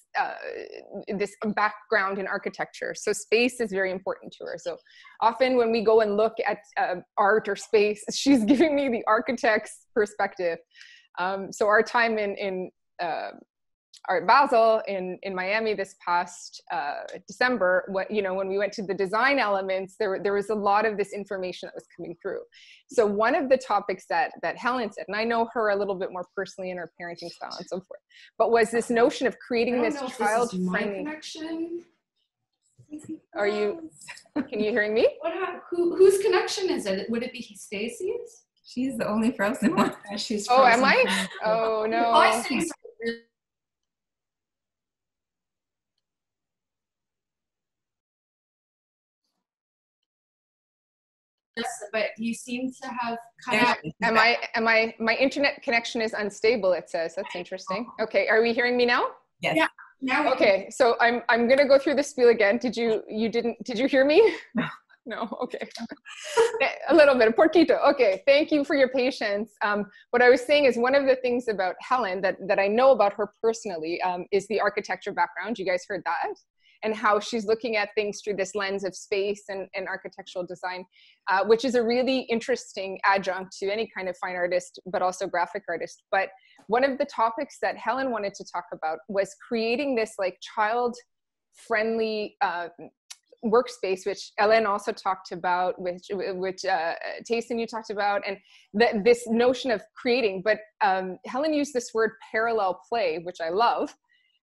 background in architecture. So space is very important to her. So often when we go and look at art or space, she's giving me the architect's perspective. So our time in Art Basel in Miami this past December, when we went to the design elements, there was a lot of this information that was coming through. So one of the topics that Hèléne said, and I know her a little bit more personally in her parenting style and so forth, but was this notion of creating this child-friendly connection. Are you? Can you hear me? Whose connection is it? Would it be Stacey's? She's the only frozen one. She's frozen. Oh, am I? Oh no. But you seem to have cut out. My internet connection is unstable, it says. That's interesting. Okay, are we hearing me now? Yes. Yeah. Now okay, so I'm gonna go through the spiel again. Did you hear me? No. No, okay. A little bit, poquito. Okay, thank you for your patience. What I was saying is one of the things about Hèléne that I know about her personally is the architecture background. You guys heard that? and how she's looking at things through this lens of space and architectural design, which is a really interesting adjunct to any kind of fine artist, but also graphic artist. But one of the topics that Hèléne wanted to talk about was creating this like child-friendly workspace, which Hèléne also talked about, which Tahsintahsine you talked about, and this notion of creating. But Hèléne used this word parallel play, which I love,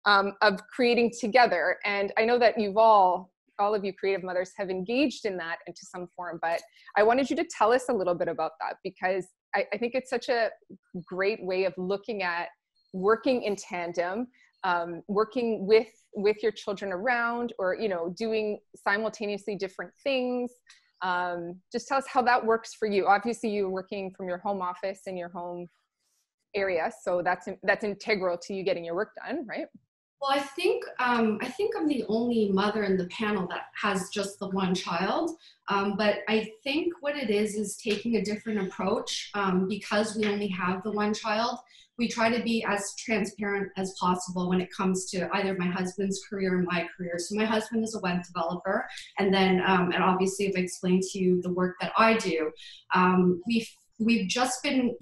of creating together. And I know that you've all of you creative mothers have engaged in that into some form, but I wanted you to tell us a little bit about that, because I think it's such a great way of looking at working in tandem, working with your children around, or, you know, doing simultaneously different things. Just tell us how that works for you. Obviously you're working from your home office in your home area, so that's integral to you getting your work done, right? Well, I think I'm the only mother in the panel that has just the one child. But I think what it is taking a different approach. Because we only have the one child, we try to be as transparent as possible when it comes to either my husband's career or my career. So my husband is a web developer, and then and obviously I've explained to you the work that I do. We've just been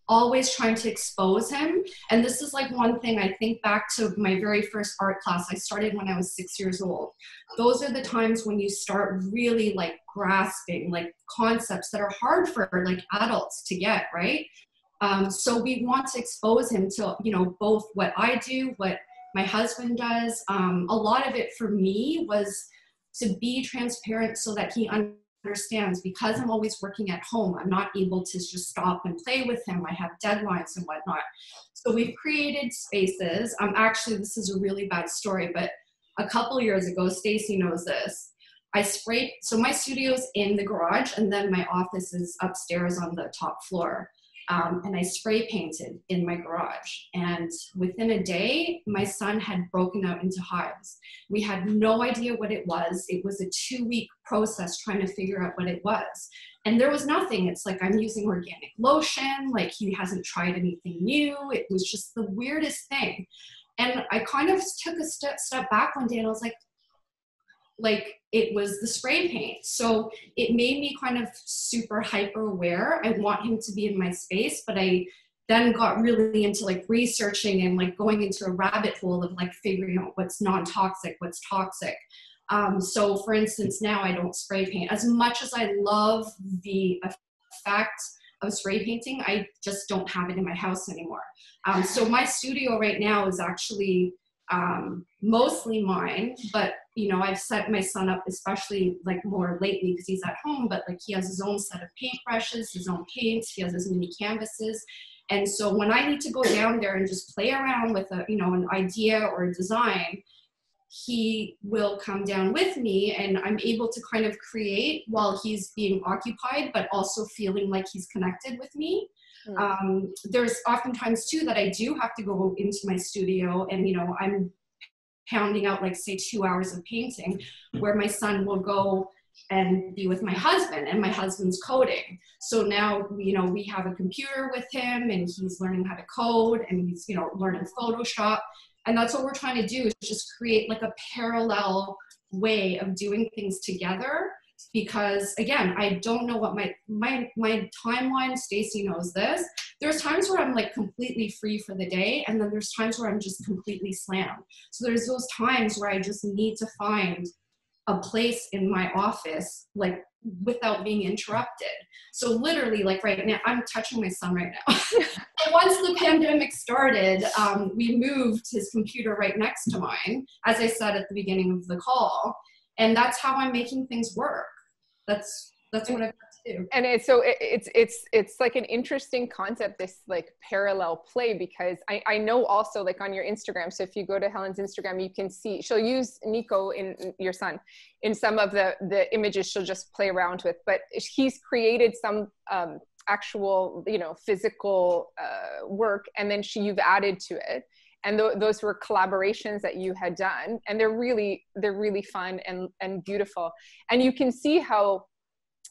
always trying to expose him. And this is like one thing, I think back to my very first art class I started when I was 6 years old. Those are the times when you start really like grasping like concepts that are hard for like adults to get, right? So we want to expose him to, you know, both what I do, what my husband does. A lot of it for me was to be transparent so that he understands, because I'm always working at home, I'm not able to just stop and play with him. I have deadlines and whatnot. So we've created spaces. Actually, this is a really bad story, but a couple years ago, Stacey knows this, so my studio's in the garage, and then my office is upstairs on the top floor. And I spray painted in my garage. And within a day, my son had broken out into hives. We had no idea what it was. It was a 2-week process trying to figure out what it was. And there was nothing. It's like, I'm using organic lotion. Like, he hasn't tried anything new. It was just the weirdest thing. And I kind of took a step back one day, and I was like, it was the spray paint. So it made me kind of super hyper aware. I want him to be in my space, but I then got really into like researching and like going into a rabbit hole of like figuring out what's non-toxic, what's toxic. So for instance, now I don't spray paint. As much as I love the effect of spray painting, I just don't have it in my house anymore. So my studio right now is actually mostly mine, but you know, I've set my son up, especially like more lately because he's at home, but like he has his own set of paintbrushes, his own paints, he has his mini canvases. And so when I need to go down there and just play around with a, you know, an idea or a design, he will come down with me, and I'm able to kind of create while he's being occupied, but also feeling like he's connected with me. There's oftentimes too that I do have to go into my studio, and you know, I'm pounding out like say 2 hours of painting, where my son will go and be with my husband, and my husband's coding. So now, you know, we have a computer with him, and he's learning how to code, and he's, you know, learning Photoshop. And that's what we're trying to do, is just create like a parallel way of doing things together. Because again, I don't know what my timeline, Stacey knows this. There's times where I'm like completely free for the day, and then there's times where I'm just completely slammed. So there's those times where I just need to find a place in my office, like without being interrupted. So literally, like right now, I'm touching my son right now. Once the pandemic started, we moved his computer right next to mine, as I said at the beginning of the call. And that's how I'm making things work. That's what I've got to do. And it's like an interesting concept, this like parallel play, because I know also like on your Instagram, so if you go to Hèléne's Instagram, you can see she'll use Nico, in your son, in some of the images she'll just play around with, but he's created some actual, you know, physical work, and then you've added to it. And those were collaborations that you had done, and they're really fun and beautiful. And you can see how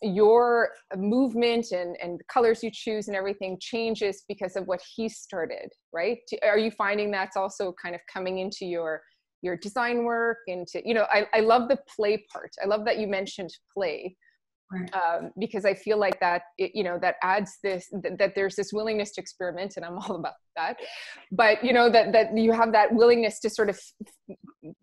your movement and the colors you choose and everything changes because of what he started, right? Are you finding that's also kind of coming into your your design work, into, you know, I love the play part. I love that you mentioned play. Right. Because I feel like that, you know, that adds this, that there's this willingness to experiment, and I'm all about that. But, you know, that you have that willingness to sort of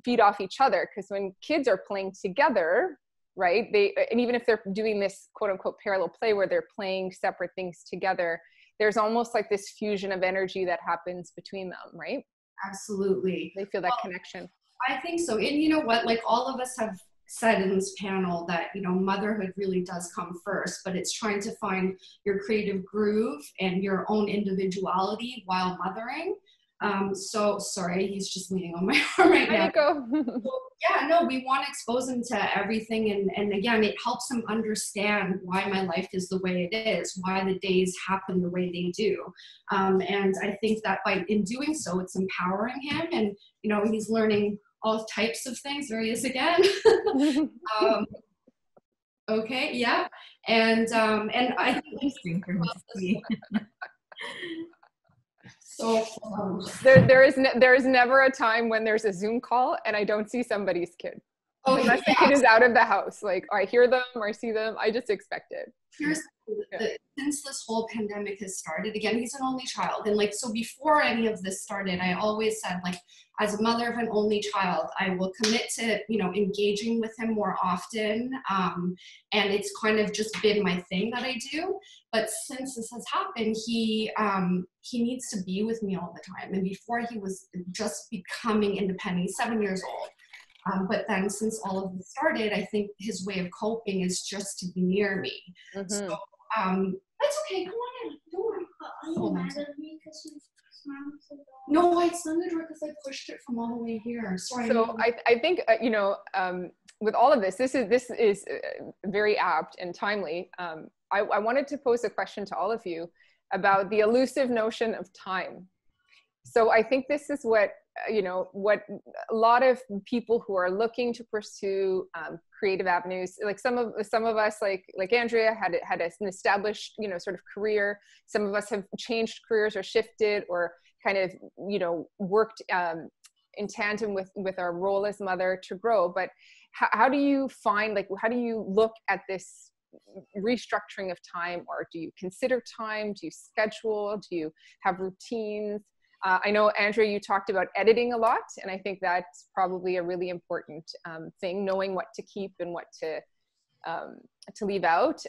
feed off each other. Because when kids are playing together, right, and even if they're doing this quote unquote parallel play where they're playing separate things together, there's almost like this fusion of energy that happens between them, right? Absolutely. They feel that connection. I think so. And you know what, like all of us have said in this panel that, you know, motherhood really does come first, but it's trying to find your creative groove and your own individuality while mothering. So sorry, he's just leaning on my arm right now. Go. So, yeah, no, we want to expose him to everything. And again, it helps him understand why my life is the way it is, why the days happen the way they do. And I think that in doing so, it's empowering him, and, you know, he's learning all types of things. There he is again. Okay, yeah. And I think interesting for me to see. So there is never a time when there's a Zoom call and I don't see somebody's kid. Unless the kid is out of the house, like, or I hear them or I see them, I just expect it. Here's since this whole pandemic has started, again, he's an only child, and like, so before any of this started, I always said, like, as a mother of an only child, I will commit to, you know, engaging with him more often, and it's kind of just been my thing that I do. But since this has happened, he needs to be with me all the time, and before he was just becoming independent. He's 7 years old. But then since all of this started, I think his way of coping is just to be near me. Mm-hmm. So that's okay. Come on in. Don't worry. Are you mad at me because you slammed the door? No, I slammed the door because I pushed it from all the way here. Sorry. So I think, you know, with all of this is very apt and timely. I wanted to pose a question to all of you about the elusive notion of time. So I think this is what, you know, what a lot of people who are looking to pursue creative avenues, like some of us, like Andrea had an established, you know, sort of career. Some of us have changed careers or shifted or kind of, you know, worked in tandem with our role as mother to grow. But how do you find, like, how do you look at this restructuring of time? Or do you consider time? Do you schedule? Do you have routines? I know, Andrea, you talked about editing a lot, and I think that's probably a really important thing, knowing what to keep and what to leave out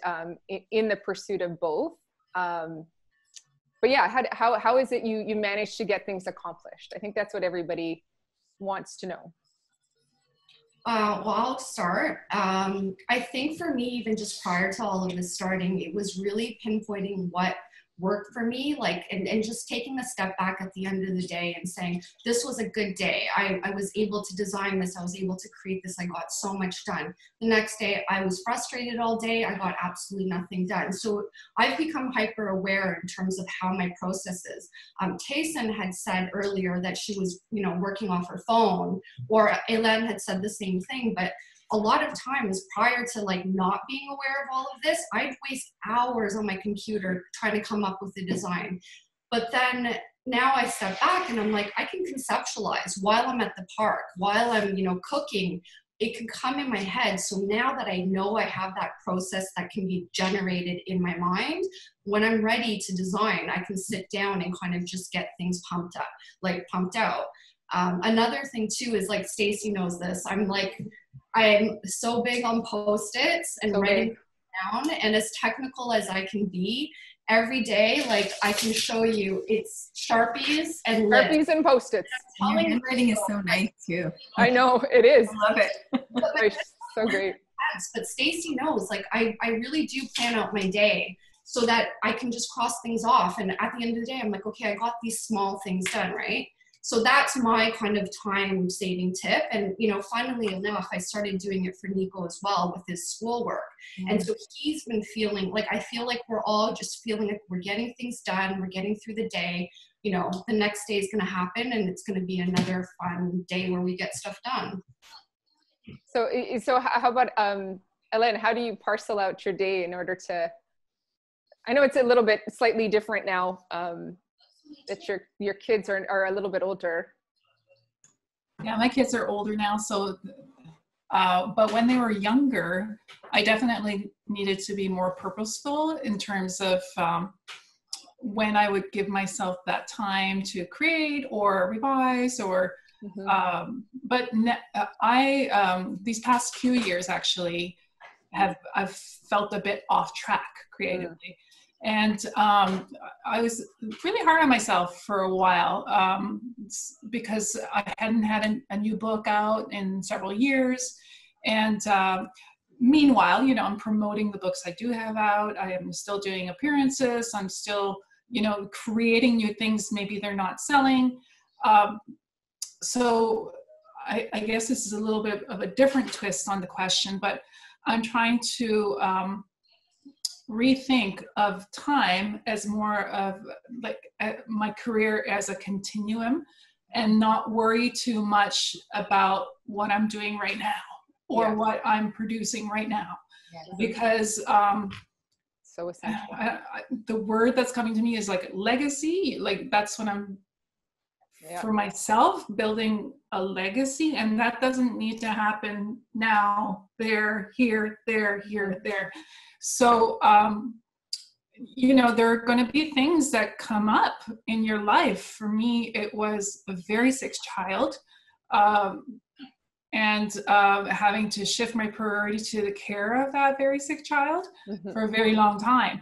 in the pursuit of both. But yeah, how is it you manage to get things accomplished? I think that's what everybody wants to know. Well, I'll start. I think for me, even just prior to all of this starting, it was really pinpointing what worked for me, like, and just taking a step back at the end of the day and saying, this was a good day. I was able to design this. I was able to create this. I got so much done. The next day, I was frustrated all day. I got absolutely nothing done. So I've become hyper aware in terms of how my process is. Tahsintahsine had said earlier that she was, you know, working off her phone, or Hèléne had said the same thing, but a lot of times prior to, like, not being aware of all of this, I'd waste hours on my computer trying to come up with a design. But then now I step back and I'm like, I can conceptualize while I'm at the park, while I'm, you know, cooking. It can come in my head. So now that I know I have that process that can be generated in my mind, when I'm ready to design, I can sit down and kind of just get things pumped out. Another thing too is, like, Stacey knows this, I'm so big on Post-its and writing down, and as technical as I can be, every day, like, I can show you, it's Sharpies and Post-its. Your handwriting is so nice too. I know, it is. I love it. So great. But Stacey knows, like, I really do plan out my day so that I can just cross things off, and at the end of the day, I'm like, okay, I got these small things done, right? So that's my kind of time saving tip. And, you know, funnily enough, I started doing it for Nico as well with his schoolwork. Mm-hmm. And so he's been feeling like, I feel like we're all just feeling like we're getting things done. We're getting through the day. You know, the next day is going to happen, and it's going to be another fun day where we get stuff done. So how about, Hèléne, how do you parcel out your day in order to, I know it's a little bit slightly different now, that your kids are a little bit older. Yeah, my kids are older now, so but when they were younger, I definitely needed to be more purposeful in terms of when I would give myself that time to create or revise or these past few years actually I've felt a bit off track creatively. And I was really hard on myself for a while because I hadn't had a new book out in several years. And meanwhile, you know, I'm promoting the books I do have out. I am still doing appearances. I'm still, you know, creating new things. Maybe they're not selling. So I guess this is a little bit of a different twist on the question, but I'm trying to rethink of time as more of like my career as a continuum and not worry too much about what I'm doing right now or what I'm producing right now. Because so essential. The word that's coming to me is like legacy. Like that's what I'm for myself, building a legacy, and that doesn't need to happen now, there, here, there, here, there. So, you know, there are going to be things that come up in your life. For me, it was a very sick child, and having to shift my priority to the care of that very sick child for a very long time.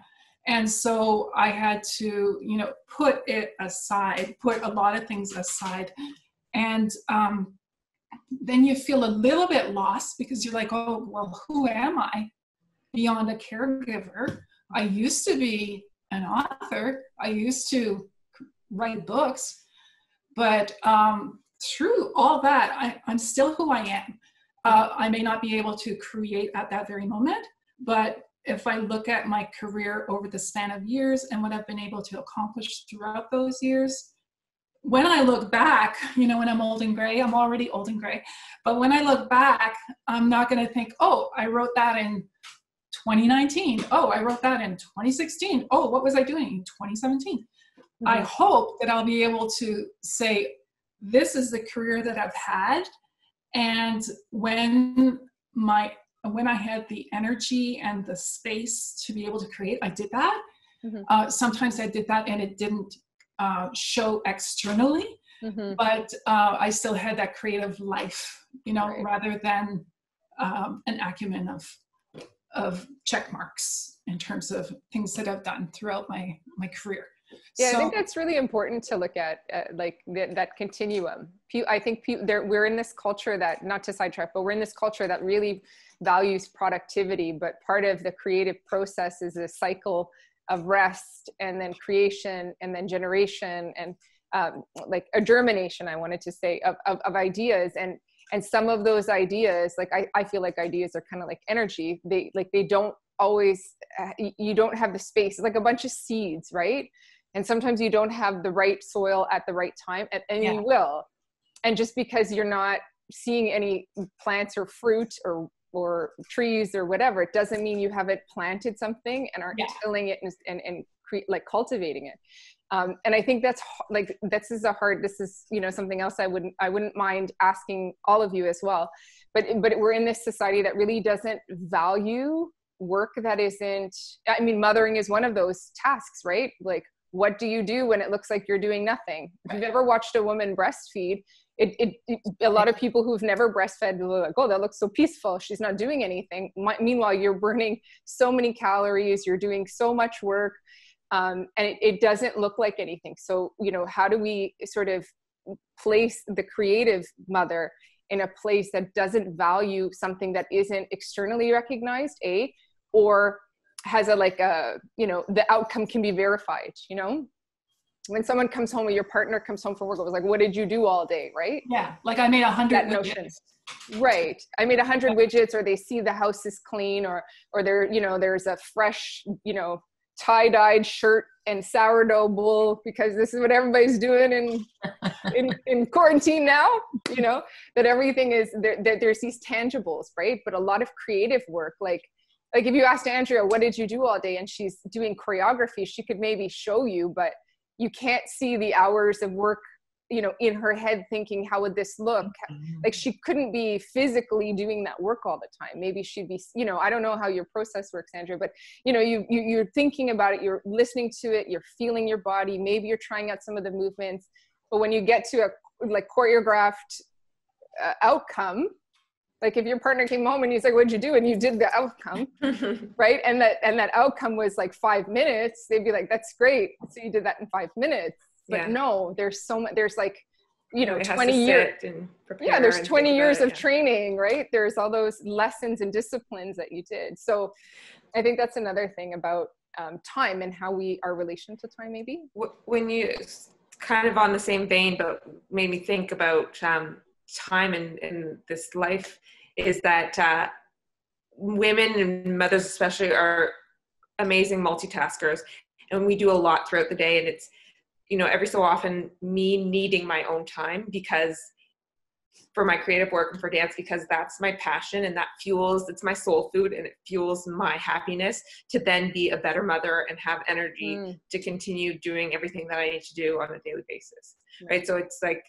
And so I had to, you know, put it aside, put a lot of things aside. And then you feel a little bit lost because you're like, oh, well, who am I beyond a caregiver? I used to be an author. I used to write books. But through all that, I'm still who I am. I may not be able to create at that very moment, but if I look at my career over the span of years and what I've been able to accomplish throughout those years, when I look back, you know, when I'm old and gray, I'm already old and gray, but when I look back, I'm not going to think, oh, I wrote that in 2019. Oh, I wrote that in 2016. Oh, what was I doing in 2017? I hope that I'll be able to say, this is the career that I've had. And when I had the energy and the space to be able to create, I did that. Sometimes I did that and it didn't show externally, but I still had that creative life, you know, rather than an acumen of check marks in terms of things that I've done throughout my career. Yeah, so, I think that's really important to look at, like that continuum. I think we're in this culture that, not to sidetrack, but we're in this culture that really values productivity, but part of the creative process is a cycle of rest and then creation and then generation and like a germination, I wanted to say, of ideas. And some of those ideas, like I feel like ideas are kind of like energy. They don't always, you don't have the space. It's like a bunch of seeds, right? And sometimes you don't have the right soil at the right time, and you will. And just because you're not seeing any plants or fruit or trees or whatever, it doesn't mean you haven't planted something and aren't tilling it and like cultivating it. And I think that's like, this is, you know, something else I wouldn't mind asking all of you as well. But we're in this society that really doesn't value work that isn't, I mean, mothering is one of those tasks, right? Like, what do you do when it looks like you're doing nothing? If you've ever watched a woman breastfeed, a lot of people who've never breastfed will be like, oh, that looks so peaceful. She's not doing anything. Meanwhile, you're burning so many calories. You're doing so much work. And it doesn't look like anything. So, you know, how do we sort of place the creative mother in a place that doesn't value something that isn't externally recognized, or has you know, the outcome can be verified, you know? When someone comes home, or your partner comes home from work, it was like, what did you do all day, right? Yeah, like I made 100 widgets. Right. I made 100 widgets, or they see the house is clean, or there, you know, there's a fresh, you know, tie-dyed shirt and sourdough bowl, because this is what everybody's doing in quarantine now, you know, that everything is there, that there's these tangibles, right? But a lot of creative work, like if you asked Andrea, what did you do all day? And she's doing choreography, she could maybe show you, but you can't see the hours of work you know, in her head thinking, how would this look? Like she couldn't be physically doing that work all the time. Maybe she'd be, you know, I don't know how your process works, Andrea, but you know, you're thinking about it, you're listening to it, you're feeling your body, maybe you're trying out some of the movements, but when you get to a like choreographed outcome, like if your partner came home and he's like, what'd you do? And you did the outcome, right? And that outcome was like 5 minutes, they'd be like, that's great. So you did that in 5 minutes. But no, there's so much, there's like, you know, 20 years. Yeah, there's 20 years of training, right? There's all those lessons and disciplines that you did. So I think that's another thing about time and how our relation to time maybe. When you kind of on the same vein, but made me think about time in this life is that women and mothers especially are amazing multitaskers, and we do a lot throughout the day, and it's, you know, every so often me needing my own time because for my creative work and for dance, because that's my passion and that fuels, it's my soul food and it fuels my happiness to then be a better mother and have energy to continue doing everything that I need to do on a daily basis. Right. So it's like,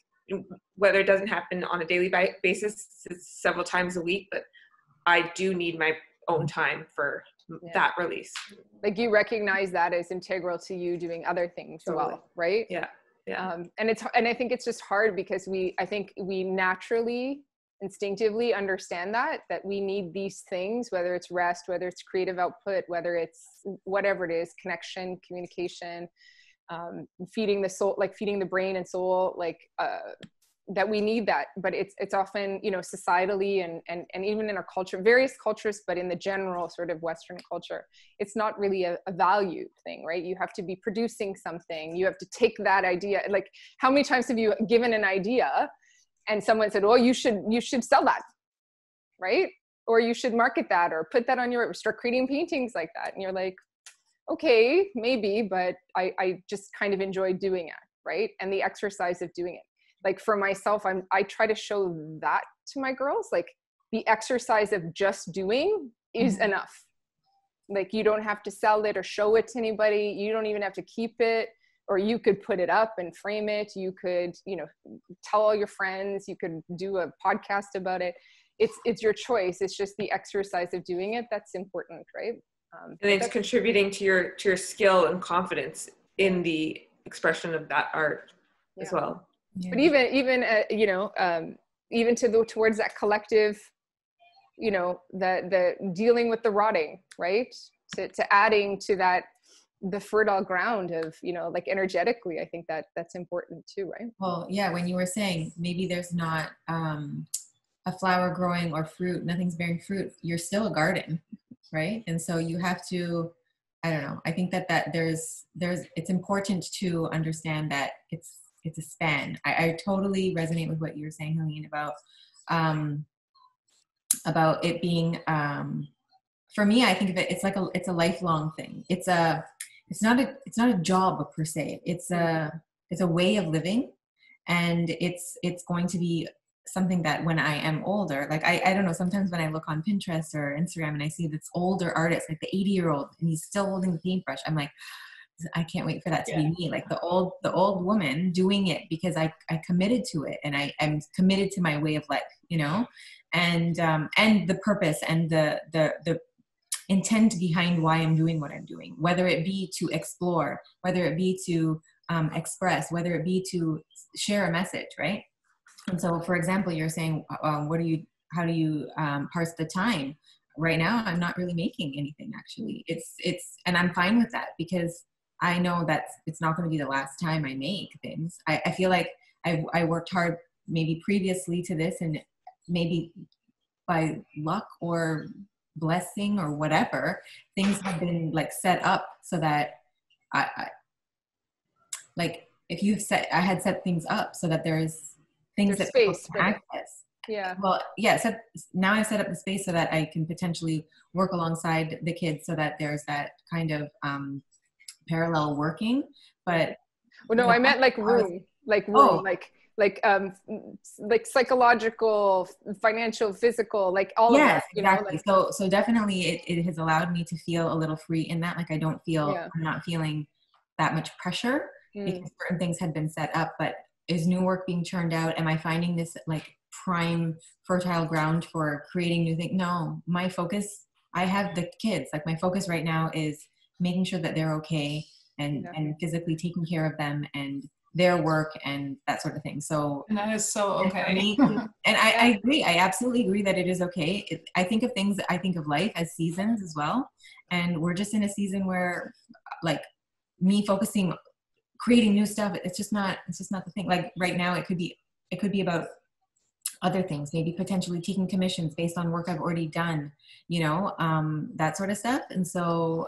whether it doesn't happen on a daily basis, it's several times a week, but I do need my own time for that release. Like you recognize that as integral to you doing other things well, right? Yeah. And I think it's just hard because I think we naturally, instinctively understand that we need these things, whether it's rest, whether it's creative output, whether it's whatever it is, connection, communication, feeding the soul, like feeding the brain and soul, like that we need that. But it's often, you know, societally and even in our culture, various cultures, but in the general sort of Western culture, it's not really a valued thing, right? You have to be producing something. You have to take that idea. Like how many times have you given an idea and someone said, well, you should sell that, right? Or you should market that or put that on start creating paintings like that. And you're like, okay, maybe, but I just kind of enjoy doing it, right? And the exercise of doing it. Like for myself, I try to show that to my girls, like the exercise of just doing is enough. Like you don't have to sell it or show it to anybody. You don't even have to keep it, or you could put it up and frame it. You could, you know, tell all your friends, you could do a podcast about it. It's your choice. It's just the exercise of doing it that's important, right? And it's contributing to your skill and confidence in the expression of that art as well. Yeah. But even you know, even towards that collective, you know, the dealing with the rotting, right? To adding to that, the fertile ground of, you know, like energetically, I think that's important too, right? Well, yeah, when you were saying maybe there's not a flower growing or fruit, nothing's bearing fruit, you're still a garden, right? And so you have to, I don't know, I think that there's it's important to understand that it's a span. I totally resonate with what you're saying, Hèléne, about it being, for me, I think of it, it's a lifelong thing. It's not a job per se. It's a way of living, and it's going to be something that when I am older, like I don't know, sometimes when I look on Pinterest or Instagram and I see this older artist, like the 80-year-old, and he's still holding the paintbrush, I'm like, I can't wait for that to be me, like the old woman doing it because I committed to it, and I'm committed to my way of life, you know, and the purpose and the intent behind why I'm doing what I'm doing, whether it be to explore, whether it be to express, whether it be to share a message, right? And so, for example, you're saying, how do you parse the time? Right now, I'm not really making anything, actually. And I'm fine with that because I know that it's not going to be the last time I make things. I feel like I worked hard maybe previously to this, and maybe by luck or blessing or whatever, things have been like set up so that I like I had set things up so that there's things that people can access. Yeah. Well, yeah. So now I've set up the space so that I can potentially work alongside the kids, so that there's that kind of parallel working. But well, no, I meant like room, like psychological, financial, physical, like all of that. Exactly. Know, like, so definitely it has allowed me to feel a little free in that. Like I don't feel, I'm not feeling that much pressure because certain things had been set up, but is new work being churned out? Am I finding this like prime fertile ground for creating new things? No, my focus, I have the kids. Like my focus right now is making sure that they're okay and physically taking care of them and their work and that sort of thing. So and that is so okay. and I agree. I absolutely agree that it is okay. I think of life as seasons as well. And we're just in a season where like me focusing, creating new stuff, it's just not the thing. Like right now it could be about other things, maybe potentially taking commissions based on work I've already done, that sort of stuff. And so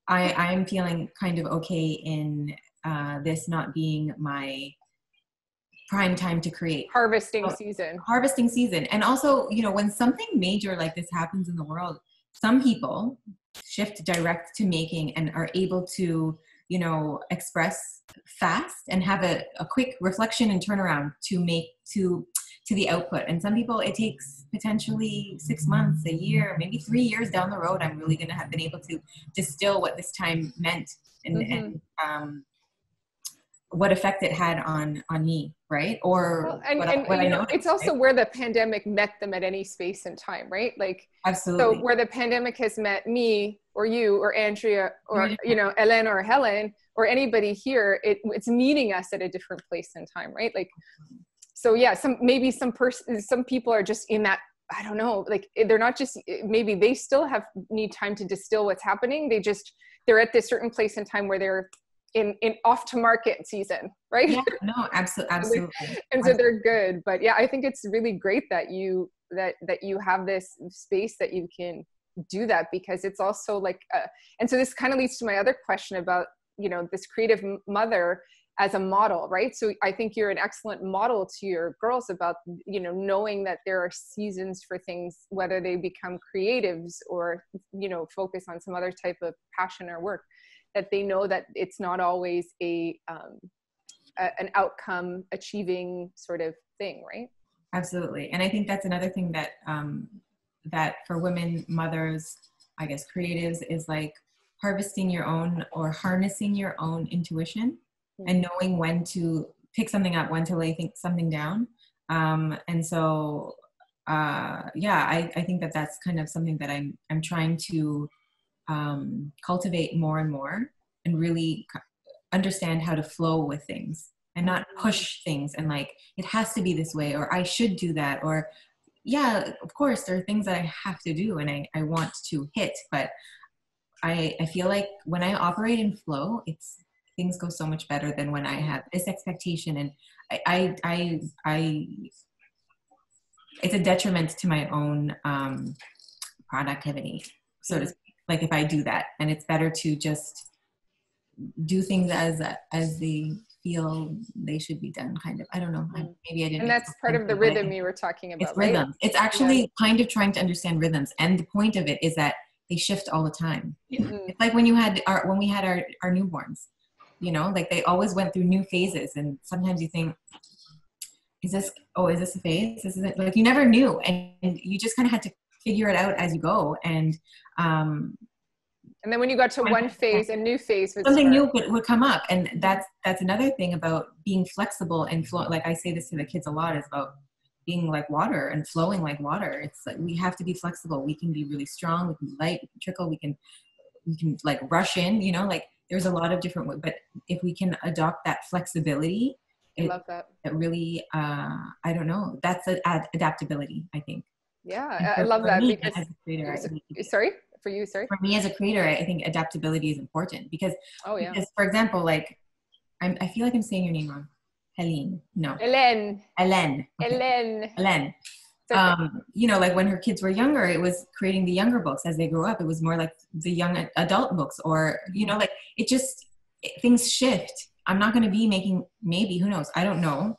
I'm feeling kind of okay in this not being my prime time to create. Harvesting season. And also, when something major like this happens in the world, some people shift direct to making and are able to, express fast and have a quick reflection and turnaround to make to the output. And some people, it takes potentially 6 months, a year, maybe 3 years down the road, I'm really going to have been able to distill what this time meant and what effect it had on me, right? Or what I noticed, it's also where the pandemic met them at any space and time, right? Like, absolutely. So where the pandemic has met me or you or Andrea or Hèléne or Helen or anybody here, it's meeting us at a different place and time, right? Like, so yeah, some people are just in that, I don't know, like they're not just, maybe they still need time to distill what's happening. They're at this certain place in time where they're in off to market season, right? Yeah, no, absolutely. And so they're good. But yeah, I think it's really great that you have this space that you can do that, because it's also like, and so this kind of leads to my other question about, this creative mother as a model, right? So I think you're an excellent model to your girls about, knowing that there are seasons for things, whether they become creatives or, focus on some other type of passion or work, that they know that it's not always an outcome achieving sort of thing, right? Absolutely. And I think that's another thing that, that for women, mothers, I guess creatives, is like harvesting your own or harnessing your own intuition and knowing when to pick something up, when to lay something down. And so, I think that that's kind of something that I'm trying to cultivate more and more, and really understand how to flow with things and not push things and like, it has to be this way, or I should do that, or yeah, of course there are things that I have to do and I want to hit, but I feel like when I operate in flow, things go so much better than when I have this expectation, and I it's a detriment to my own productivity, so to speak. Like if I do that, and it's better to just do things as they feel they should be done, kind of. I don't know. Maybe I didn't. And that's part of the rhythm you were talking about, it's right? Rhythms. It's actually kind of trying to understand rhythms, and the point of it is that they shift all the time. It's like when we had our newborns, like they always went through new phases, and sometimes you think, is this a phase? This isn't, like, you never knew, and you just kind of had to figure it out as you go. And then when you got to one phase, a new phase would something new would come up. And that's another thing about being flexible and flow. Like I say this to the kids a lot, is about being like water and flowing like water. It's like, we have to be flexible. We can be really strong, we can be light, we can trickle, we can like rush in, like there's a lot of different ways. But if we can adopt that flexibility, I love that. It really, I don't know, that's adaptability, I think. Yeah, I love that. Because as a creator, For me as a creator, I think adaptability is important because, because for example, like I feel like I'm saying your name wrong. Hèléne. No. Hèléne. Okay. Hèléne. Like when her kids were younger, it was creating the younger books. As they grew up, it was more like the young adult books, or, like things shift. I'm not going to be making, maybe, who knows? I don't know.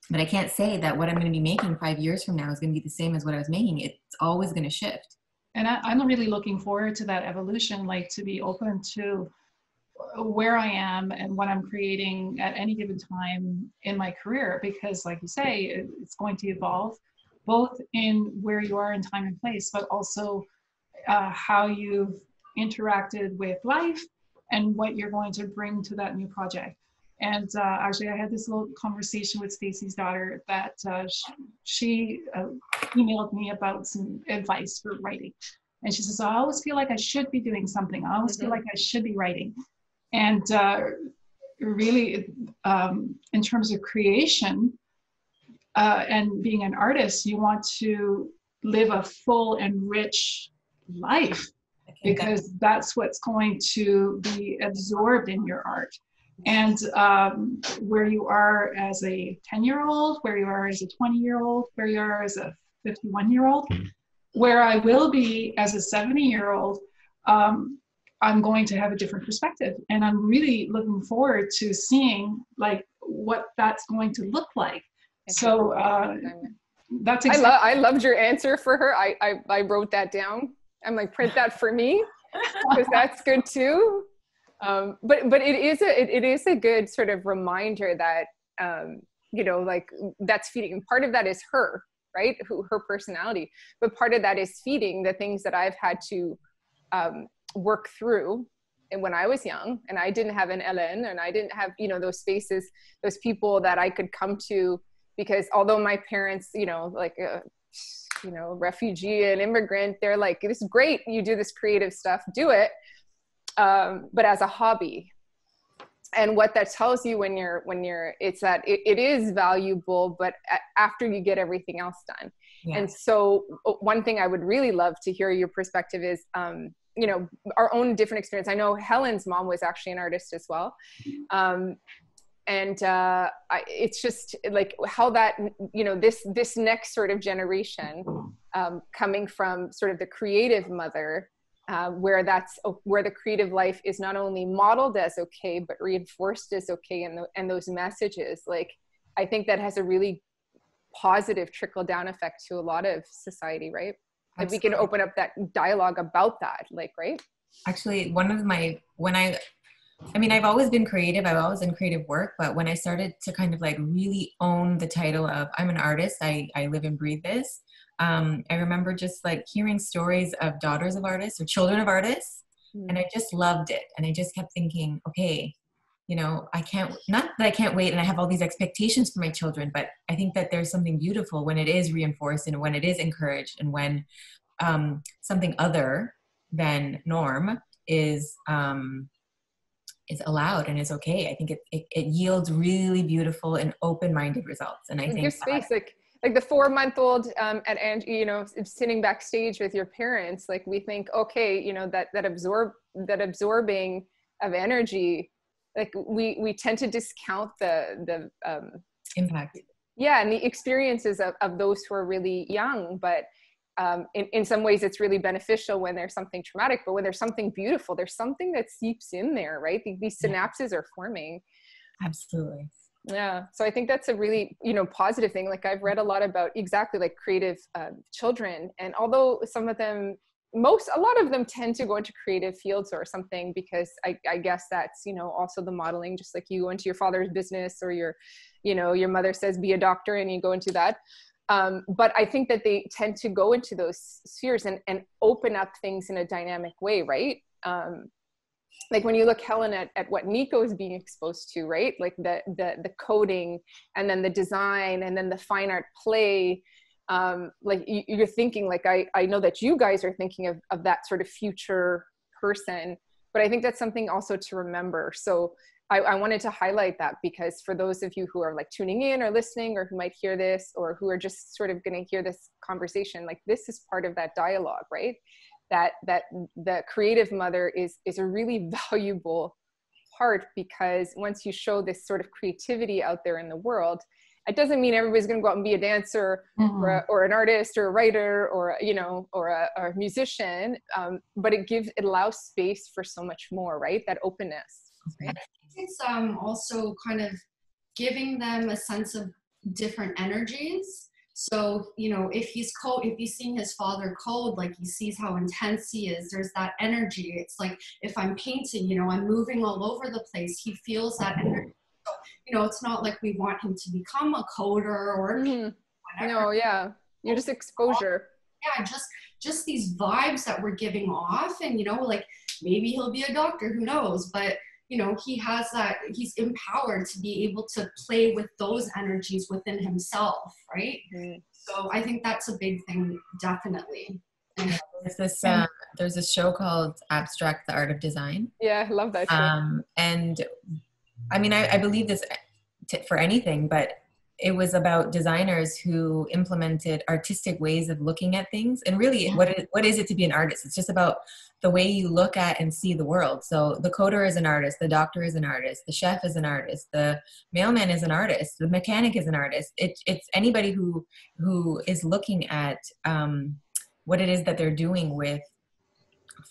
But I can't say that what I'm going to be making 5 years from now is going to be the same as what I was making. It's always going to shift. And I'm really looking forward to that evolution, like to be open to where I am and what I'm creating at any given time in my career, because like you say, it's going to evolve both in where you are in time and place, but also how you've interacted with life and what you're going to bring to that new project. And actually, I had this little conversation with Stacey's daughter that she emailed me about some advice for writing. And she says, I always feel like I should be doing something. I always feel like I should be writing. And really, in terms of creation and being an artist, you want to live a full and rich life, because that's what's going to be absorbed in your art. And where you are as a 10-year-old, where you are as a 20-year-old, where you are as a 51-year-old, where I will be as a 70-year-old, I'm going to have a different perspective. And I'm really looking forward to seeing like what that's going to look like. So that's exactly. I loved your answer for her. I wrote that down. I'm like, print that for me, because that's good too. But it is a good sort of reminder that, you know, like that's feeding. And part of that is her, right? Her personality. But part of that is feeding the things that I've had to work through. And when I was young, and I didn't have an Hèléne, and I didn't have, you know, those spaces, those people that I could come to, because although my parents, you know, like, you know, refugee and immigrant, they're like, this is great. You do this creative stuff, do it. But as a hobby. And what that tells you when you're, it's that it is valuable, but after you get everything else done. Yeah. And so one thing I would really love to hear your perspective is, you know, our own different experience. I know Helene's mom was actually an artist as well. It's just like how that, you know, this next sort of generation, coming from sort of the creative mother, where the creative life is not only modeled as okay, but reinforced as okay. And those messages, like, I think that has a really positive trickle down effect to a lot of society, right? If we can open up that dialogue about that, like, right? Actually, I've always been creative. I've always done creative work. But when I started to kind of like really own the title of I'm an artist, I live and breathe this. I remember just like hearing stories of daughters of artists or children of artists. And I just loved it. And I just kept thinking, okay, you know, not that I can't wait and I have all these expectations for my children, but I think that there's something beautiful when it is reinforced and when it is encouraged and when something other than norm is allowed and is okay. I think it yields really beautiful and open-minded results. And I think gives space, like the 4-month-old and you know, sitting backstage with your parents, like we think, okay, you know, that absorbing of energy, like we tend to discount the impact. Yeah, and the experiences of those who are really young, but in some ways it's really beneficial when there's something traumatic, but when there's something beautiful, there's something that seeps in there, right? These synapses are forming. Absolutely. Yeah. So I think that's a really, you know, positive thing. Like I've read a lot about exactly like creative children, and although some of them, a lot of them tend to go into creative fields or something, because I guess that's, you know, also the modeling, just like you go into your father's business, or your mother says, be a doctor, and you go into that. But I think that they tend to go into those spheres and open up things in a dynamic way, right? Like when you look, Hèléne, at what Nico is being exposed to, right? Like the coding, and then the design, and then the fine art play. Like you're thinking, like, I know that you guys are thinking of that sort of future person, but I think that's something also to remember. So I wanted to highlight that, because for those of you who are like tuning in or listening, or who might hear this, or who are just sort of going to hear this conversation, like this is part of that dialogue, right? That the creative mother is a really valuable part, because once you show this sort of creativity out there in the world, it doesn't mean everybody's going to go out and be a dancer, or an artist, or a writer, or, you know, or a musician. But it allows space for so much more, right? That openness. Right? It's also kind of giving them a sense of different energies. So, you know, if he's seeing his father code, like he sees how intense he is, there's that energy. It's like, if I'm painting, you know, I'm moving all over the place. He feels that energy. So, you know, it's not like we want him to become a coder or whatever. No, yeah. You're just exposure. Yeah, just these vibes that we're giving off. And, you know, like maybe he'll be a doctor, who knows? But, you know, he has that, he's empowered to be able to play with those energies within himself, right? So I think that's a big thing, definitely. There's this show called Abstract: The Art of Design. Yeah, I love that show. And I mean, I believe this for anything, but it was about designers who implemented artistic ways of looking at things. And really, what is it to be an artist? It's just about the way you look at and see the world. So the coder is an artist, the doctor is an artist, the chef is an artist, the mailman is an artist, the mechanic is an artist. It's anybody who is looking at what it is that they're doing with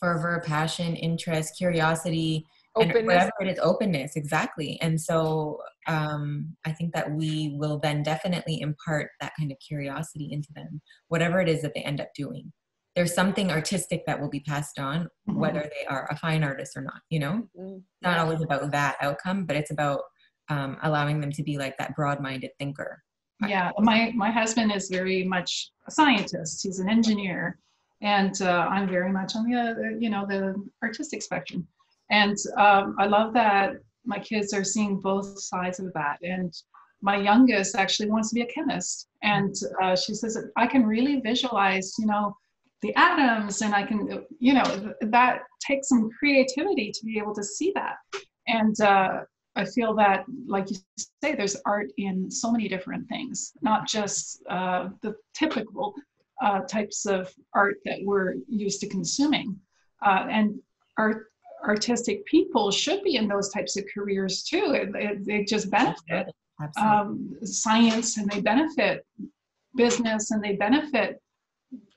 fervor, passion, interest, curiosity, openness. And whatever it is, openness, exactly. And so I think that we will then definitely impart that kind of curiosity into them, whatever it is that they end up doing. There's something artistic that will be passed on, whether they are a fine artist or not, you know? Not always about that outcome, but it's about allowing them to be like that broad-minded thinker. Yeah, my husband is very much a scientist. He's an engineer, and I'm very much on the artistic spectrum. And I love that my kids are seeing both sides of that. And my youngest actually wants to be a chemist, and she says, I can really visualize, the atoms, and I can, that takes some creativity to be able to see that. And I feel that, like you say, there's art in so many different things, not just the typical types of art that we're used to consuming. And artistic people should be in those types of careers too. They just benefit science, and they benefit business, and they benefit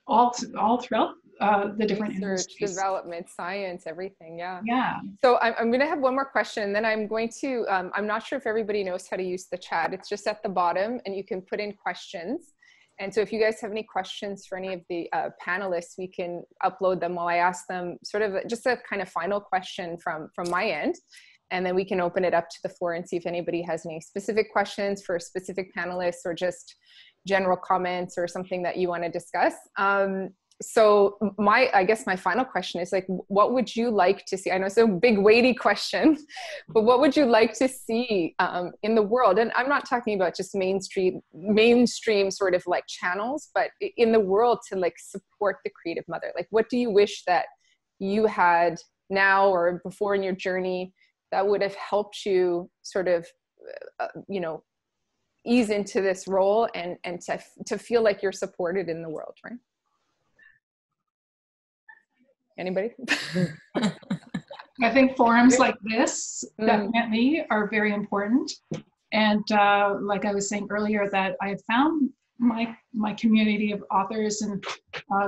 all throughout the different industries. Development, science, everything. Yeah. So I'm going to have one more question, and then I'm going to, I'm not sure if everybody knows how to use the chat. It's just at the bottom, and you can put in questions. And so if you guys have any questions for any of the panelists, we can upload them while I ask them sort of just a kind of final question from my end. And then we can open it up to the floor and see if anybody has any specific questions for specific panelists, or just general comments or something that you want to discuss. So I guess my final question is, like, what would you like to see? I know it's a big weighty question, but what would you like to see in the world? And I'm not talking about just mainstream sort of like channels, but in the world to like support the creative mother. Like, what do you wish that you had now or before in your journey that would have helped you sort of, ease into this role and to feel like you're supported in the world, right? Anybody? I think forums like this definitely are very important. And like I was saying earlier, that I have found my community of authors and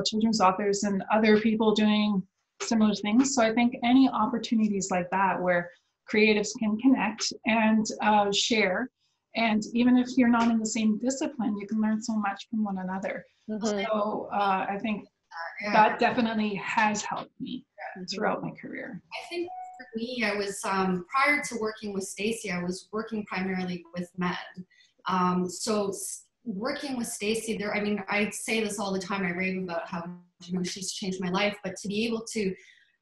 children's authors and other people doing similar things. So I think any opportunities like that where creatives can connect and share. And even if you're not in the same discipline, you can learn so much from one another. So I think that definitely has helped me throughout my career. I think for me, I was, prior to working with Stacey, I was working primarily with men. So working with Stacey, I say this all the time, I rave about how, she's changed my life, but to be able to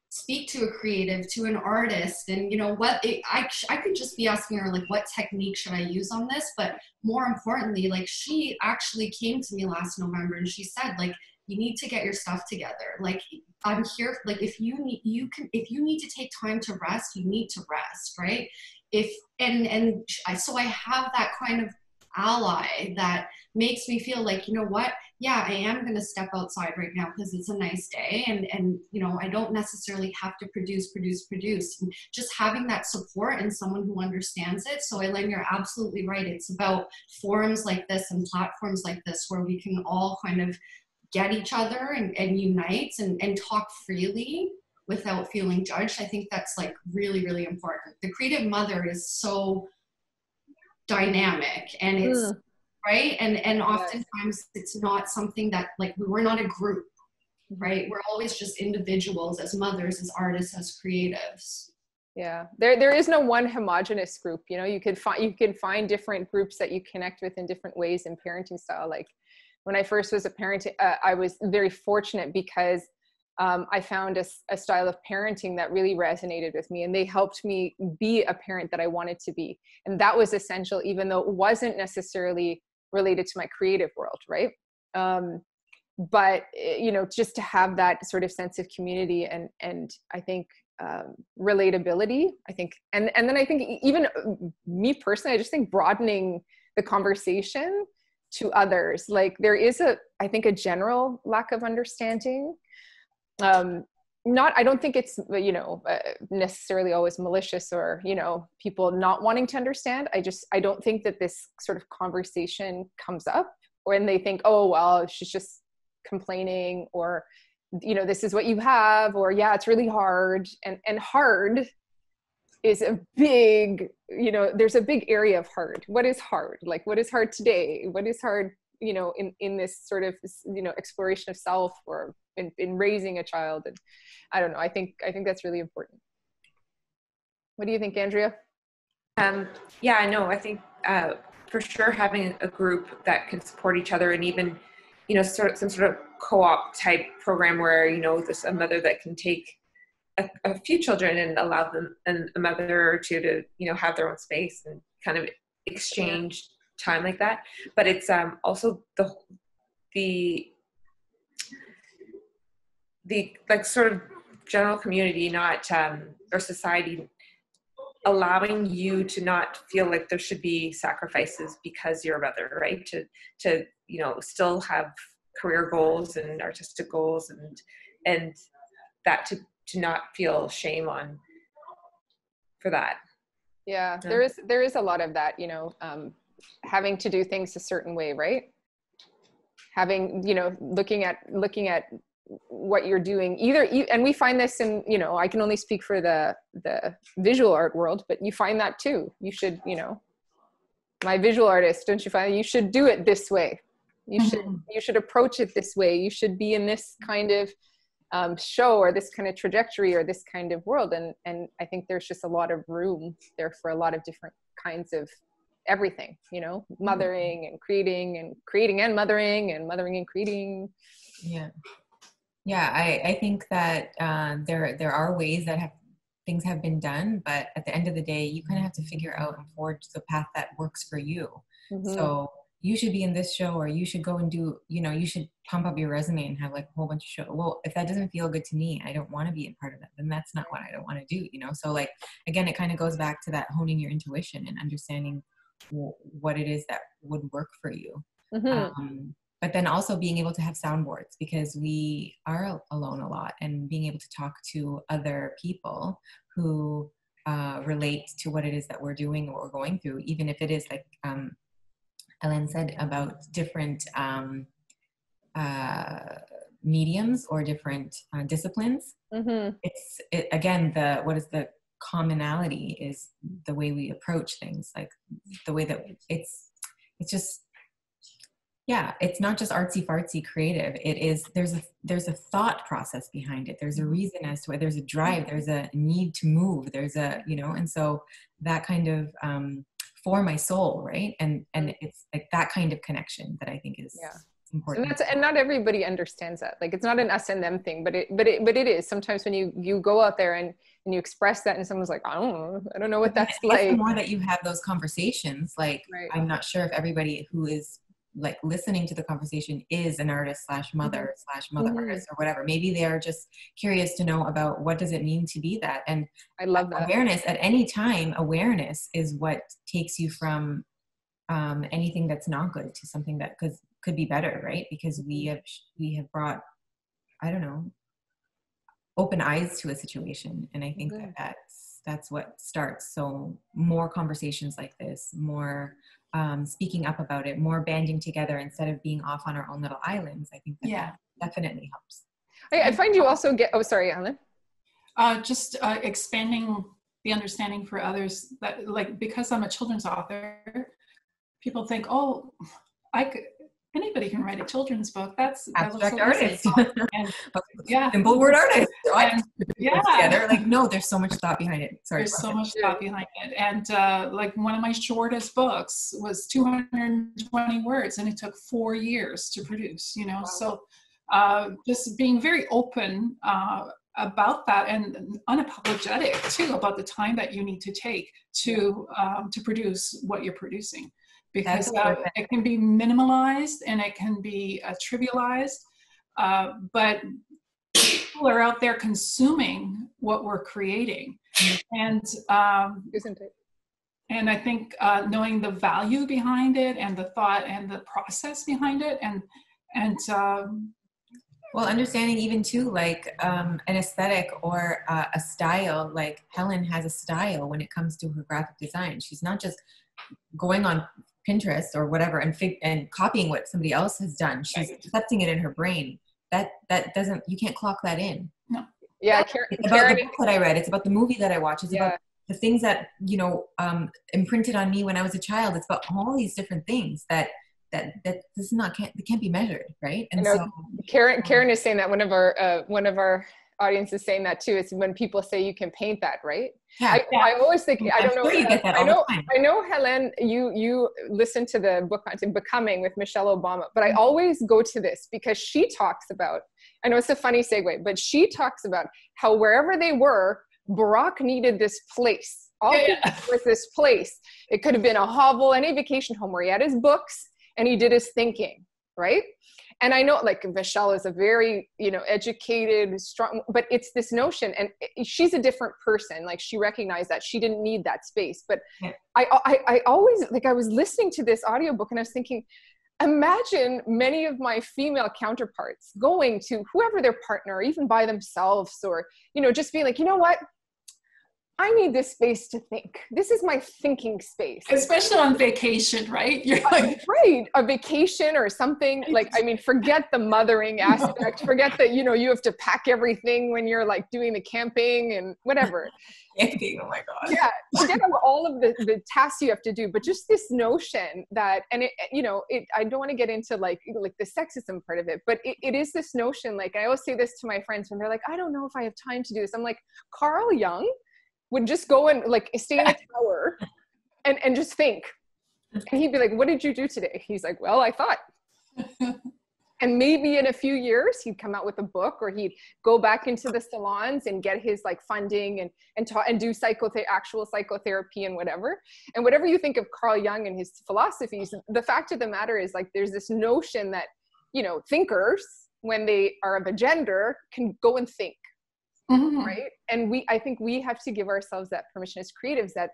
speak to a creative, to an artist, and I could just be asking her, like, what technique should I use on this? But more importantly, like, she actually came to me last November and she said, like, you need to get your stuff together. Like, I'm here. Like, if you need to take time to rest, you need to rest, right? So I have that kind of ally that makes me feel like, what? Yeah, I am going to step outside right now because it's a nice day, and I don't necessarily have to produce. And just having that support and someone who understands it. So Hèléne, you're absolutely right. It's about forums like this and platforms like this where we can all kind of get each other and unite and talk freely without feeling judged. I think that's like really, really important. The creative mother is so dynamic, and it's right. And oftentimes it's not something that, like, we're not a group, right? We're always just individuals as mothers, as artists, as creatives. Yeah, there is no one homogenous group. You can find different groups that you connect with in different ways in parenting style. Like, when I first was a parent, I was very fortunate because I found a style of parenting that really resonated with me, and they helped me be a parent that I wanted to be. And that was essential, even though it wasn't necessarily related to my creative world, right? But you know, just to have that sort of sense of community and I think relatability, I think, and then I think even me personally, I just think broadening the conversation to others. Like there is I think a general lack of understanding. I don't think it's, you know, necessarily always malicious or, you know, people not wanting to understand. I don't think that this sort of conversation comes up when they think, oh, well, she's just complaining, or, you know, this is what you have, or yeah, it's really hard. And hard is a big, you know, there's a big area of hard. What is hard? Like, what is hard today? What is hard, you know, in this sort of, you know, exploration of self, or in raising a child? And I don't know, I think that's really important. What do you think, Andrea? Yeah, I know. I think for sure having a group that can support each other, and even, you know, some sort of co-op type program where, you know, there's a mother that can take a few children and allow them and a mother or two to, you know, have their own space and kind of exchange time like that. But it's also the like sort of general community, not or society, allowing you to not feel like there should be sacrifices because you're a mother, right? To you know, still have career goals and artistic goals, and that to not feel shame on for that. Yeah, there is a lot of that, you know, having to do things a certain way, right? Having, you know, looking at what you're doing, and we find this in, you know, I can only speak for the visual art world, but you find that too. You should, you know, my visual artist, don't you find you should do it this way? You should approach it this way. You should be in this kind of show, or this kind of trajectory, or this kind of world. And I think there's just a lot of room there for a lot of different kinds of everything, you know, mothering and creating and mothering and creating. Yeah, I think that there are ways that things have been done, but at the end of the day, you kind of have to figure out and forge the path that works for you. Mm-hmm. So you should be in this show, or you should go and do, you know, you should pump up your resume and have like a whole bunch of shows. Well, if that doesn't feel good to me, I don't want to be a part of that, then that's not what I don't want to do, you know? So like, again, it kind of goes back to that honing your intuition and understanding what it is that would work for you. Mm-hmm. But then also being able to have soundboards, because we are alone a lot, and being able to talk to other people who relate to what it is that we're doing, what we're going through, even if it is like Hèléne said about different mediums or different disciplines. Mm-hmm. Again, what is the commonality is the way we approach things, like the way that it's just, yeah, it's not just artsy fartsy creative. It is, there's a thought process behind it. There's a reason as to why, there's a drive, there's a need to move, there's a, you know, and so that kind of for my soul, right? And it's like that kind of connection that I think is important. And not everybody understands that. Like, it's not an us and them thing, but it is. Sometimes when you go out there and you express that, and someone's like, I don't know what that's like. The more that you have those conversations, like, right. I'm not sure if everybody who is like listening to the conversation is an artist / mother / mother mm-hmm. artist or whatever. Maybe they are just curious to know about what does it mean to be that. And I love that. Awareness at any time, awareness is what takes you from anything that's not good to something that could be better, right? Because we have brought, I don't know, open eyes to a situation. And I think mm-hmm. that's what starts. So more conversations like this, more speaking up about it, more banding together instead of being off on our own little islands. I think that definitely helps. I find you also get, oh, sorry, Hèléne. Just expanding the understanding for others, that, like, because I'm a children's author, people think, oh, anybody can write a children's book. That's abstract artist. And, simple word artist. And, together. Like, no, there's so much thought behind it. Sorry, there's so much thought behind it. And like, one of my shortest books was 220 words, and it took 4 years to produce. You know, so just being very open about that, and unapologetic too about the time that you need to take to produce what you're producing, because it can be minimalized and it can be trivialized, but people are out there consuming what we're creating, and isn't it? And I think knowing the value behind it and the thought and the process behind it, and well, understanding even too, like an aesthetic or a style. Like Hèléne has a style when it comes to her graphic design. She's not just going on Pinterest or whatever and copying what somebody else has done. She's accepting it in her brain. That doesn't, you can't clock that in. No. Yeah, it's about the book that I read. It's about the movie that I watched. It's about the things that, you know, imprinted on me when I was a child. It's about all these different things that this can't be measured, right? And so Karen is saying that one of our audience is saying that too. It's when people say you can paint that, right? Yeah. I always think, I don't know. Sure you get that all the time. I know, Hèléne, you listen to the book on Becoming with Michelle Obama, but I always go to this because she talks about, I know it's a funny segue, but she talks about how wherever they were, Barack needed this place. Was this place. It could have been a hovel, any vacation home where he had his books and he did his thinking, right? And I know, like, Michelle is a very, you know, educated, strong, but it's this notion, and she's a different person. Like, she recognized that she didn't need that space. But I always, like, I was listening to this audiobook and I was thinking, imagine many of my female counterparts going to whoever their partner, or even by themselves, or, you know, just being like, you know what? I need this space to think. This is my thinking space. Especially on vacation, right? You're like, right, a vacation or something. Like, I mean, forget the mothering aspect. Forget that, you know, you have to pack everything when you're like doing the camping and whatever. Camping, oh my God. Yeah, forget all of the tasks you have to do. But just this notion that, and it, you know, I don't want to get into like the sexism part of it, but it is this notion. Like, I always say this to my friends when they're like, I don't know if I have time to do this. I'm like, Carl Jung would just go and like stay in a tower and just think. And he'd be like, what did you do today? He's like, well, I thought. And maybe in a few years, he'd come out with a book, or he'd go back into the salons and get his like funding and do actual psychotherapy and whatever. And whatever you think of Carl Jung and his philosophies, the fact of the matter is, like, there's this notion that, you know, thinkers, when they are of a gender, can go and think. Mm-hmm. Right. And I think we have to give ourselves that permission as creatives, that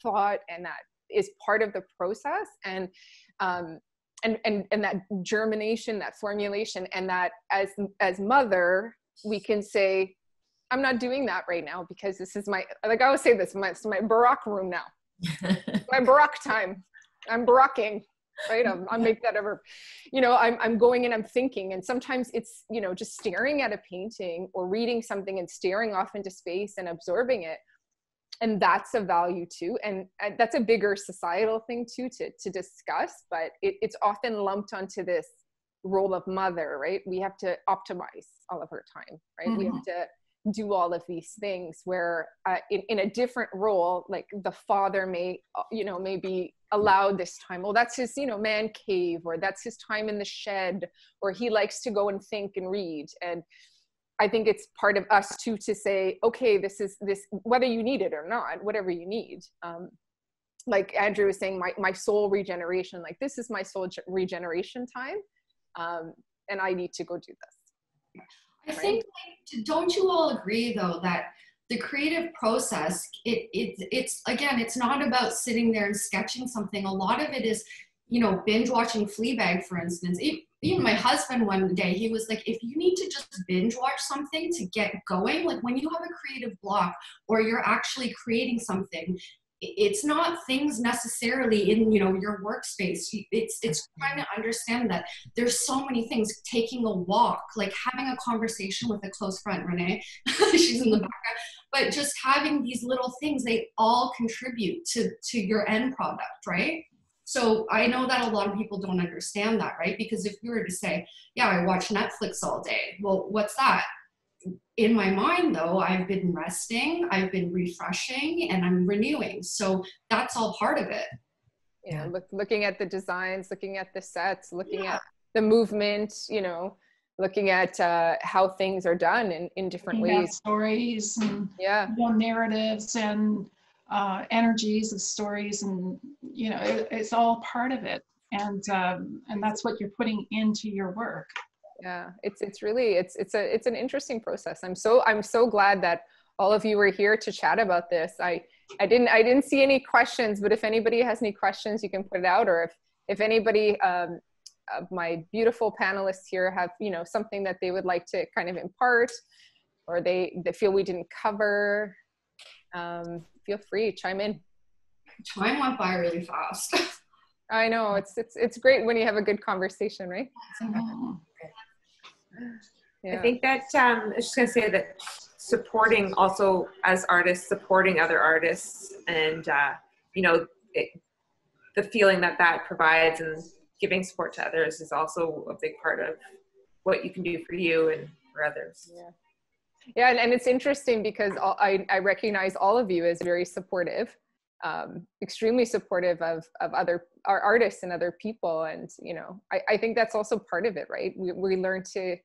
thought, and that is part of the process, and that germination, that formulation, and that as mother, we can say, I'm not doing that right now because this is my, like I always say this, it's my Barack room now. My Barack time. I'm Baracking. Right. I'll make that ever, you know, I'm going and I'm thinking, and sometimes it's, you know, just staring at a painting or reading something and staring off into space and absorbing it. And that's a value too. And that's a bigger societal thing too, to discuss, but it's often lumped onto this role of mother, right? We have to optimize all of her time, right? Mm-hmm. We have to do all of these things where in a different role, like the father may be allowed this time. Well, that's his, you know, man cave, or that's his time in the shed, or he likes to go and think and read. And I think it's part of us too, to say, okay, this, whether you need it or not, whatever you need. Like Andrew was saying, my soul regeneration, like this is my soul regeneration time. And I need to go do this. I think, like, don't you all agree though that the creative process, it's again, it's not about sitting there and sketching something. A lot of it is, you know, binge watching Fleabag, for instance. Even my husband one day, he was like, if you need to just binge watch something to get going, like when you have a creative block or you're actually creating something, it's not things necessarily in, you know, your workspace. It's trying to understand that there's so many things. Taking a walk, like having a conversation with a close friend, Renee, she's in the background, but just having these little things, they all contribute to your end product, right? So I know that a lot of people don't understand that, right? Because if you were to say, yeah, I watch Netflix all day, well, what's that? In my mind, though, I've been resting, I've been refreshing, and I'm renewing. So that's all part of it. Yeah, looking at the designs, looking at the sets, looking at the movement, you know, looking at how things are done in different ways. Stories and narratives and energies of stories, and it's all part of it, and that's what you're putting into your work. Yeah, it's really an interesting process. I'm so glad that all of you were here to chat about this. I didn't see any questions, but if anybody has any questions, you can put it out, or if anybody of my beautiful panelists here have something that they would like to kind of impart, or they feel we didn't cover, feel free, chime in. Time went by really fast. I know, it's great when you have a good conversation, right? I think that I was just gonna say that supporting, also as artists, supporting other artists, and the feeling that provides, and giving support to others is also a big part of what you can do for you and for others. Yeah, and it's interesting because I recognize all of you as very supportive, extremely supportive of our artists and other people, and I think that's also part of it, right? We learn to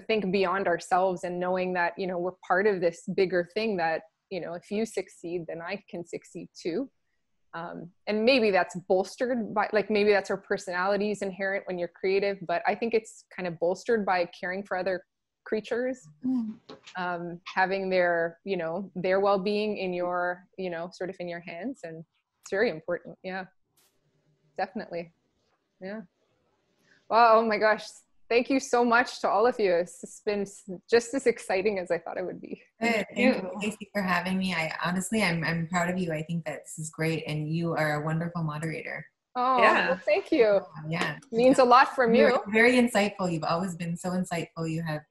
think beyond ourselves, and knowing that we're part of this bigger thing, that if you succeed, then I can succeed too. And maybe that's bolstered by, maybe that's our personalities inherent when you're creative, but I think it's kind of bolstered by caring for other creatures, having their their well-being in your sort of in your hands, and it's very important. Yeah, definitely. Yeah. Wow, oh my gosh, thank you so much to all of you. It's been just as exciting as I thought it would be. Thank you, Stacey, for having me. I'm proud of you. I think that this is great, and you are a wonderful moderator. Oh, well, thank you. Yeah, it means a lot from you. You're very insightful. You've always been so insightful. You have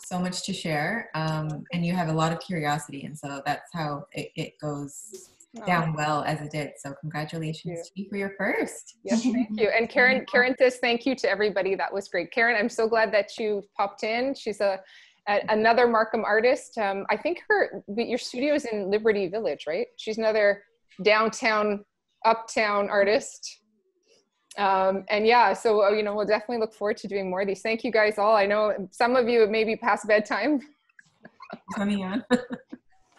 so much to share, and you have a lot of curiosity, and so that's how it goes down well as it did. So congratulations to you for your first. Yes, thank you. And Karen says thank you to everybody. That was great. Karen, I'm so glad that you popped in. She's another Markham artist. I think your studio is in Liberty Village, right? She's another downtown, uptown artist. And yeah, so we'll definitely look forward to doing more of these. Thank you guys all. I know some of you may be past bedtime. Coming on.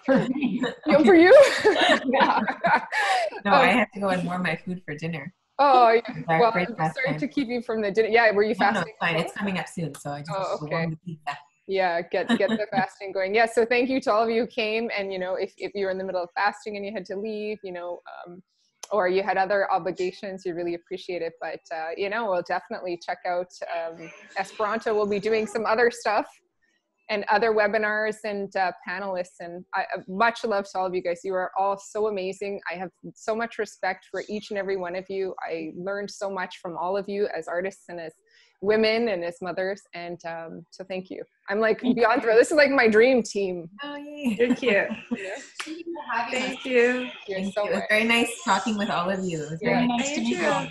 For me. For you? Yeah. No, I have to go and warm my food for dinner. Oh, well, I'm sorry to keep you from the dinner. Yeah, were you fasting? No, it's fine. It's coming up soon, so I just have to warm the pizza. Yeah, get the fasting going. Yeah, so thank you to all of you who came, and if you were in the middle of fasting and you had to leave, or you had other obligations, you really appreciate it. But we'll definitely check out Esperanto. We'll be doing some other stuff, and other webinars and panelists. And much love to all of you guys. You are all so amazing. I have so much respect for each and every one of you. I learned so much from all of you as artists and as women and as mothers. And so thank you. I'm beyond thrilled. This is my dream team. Oh, yay. You're cute. Thank you. It was very nice talking with all of you. It was very nice to meet you all.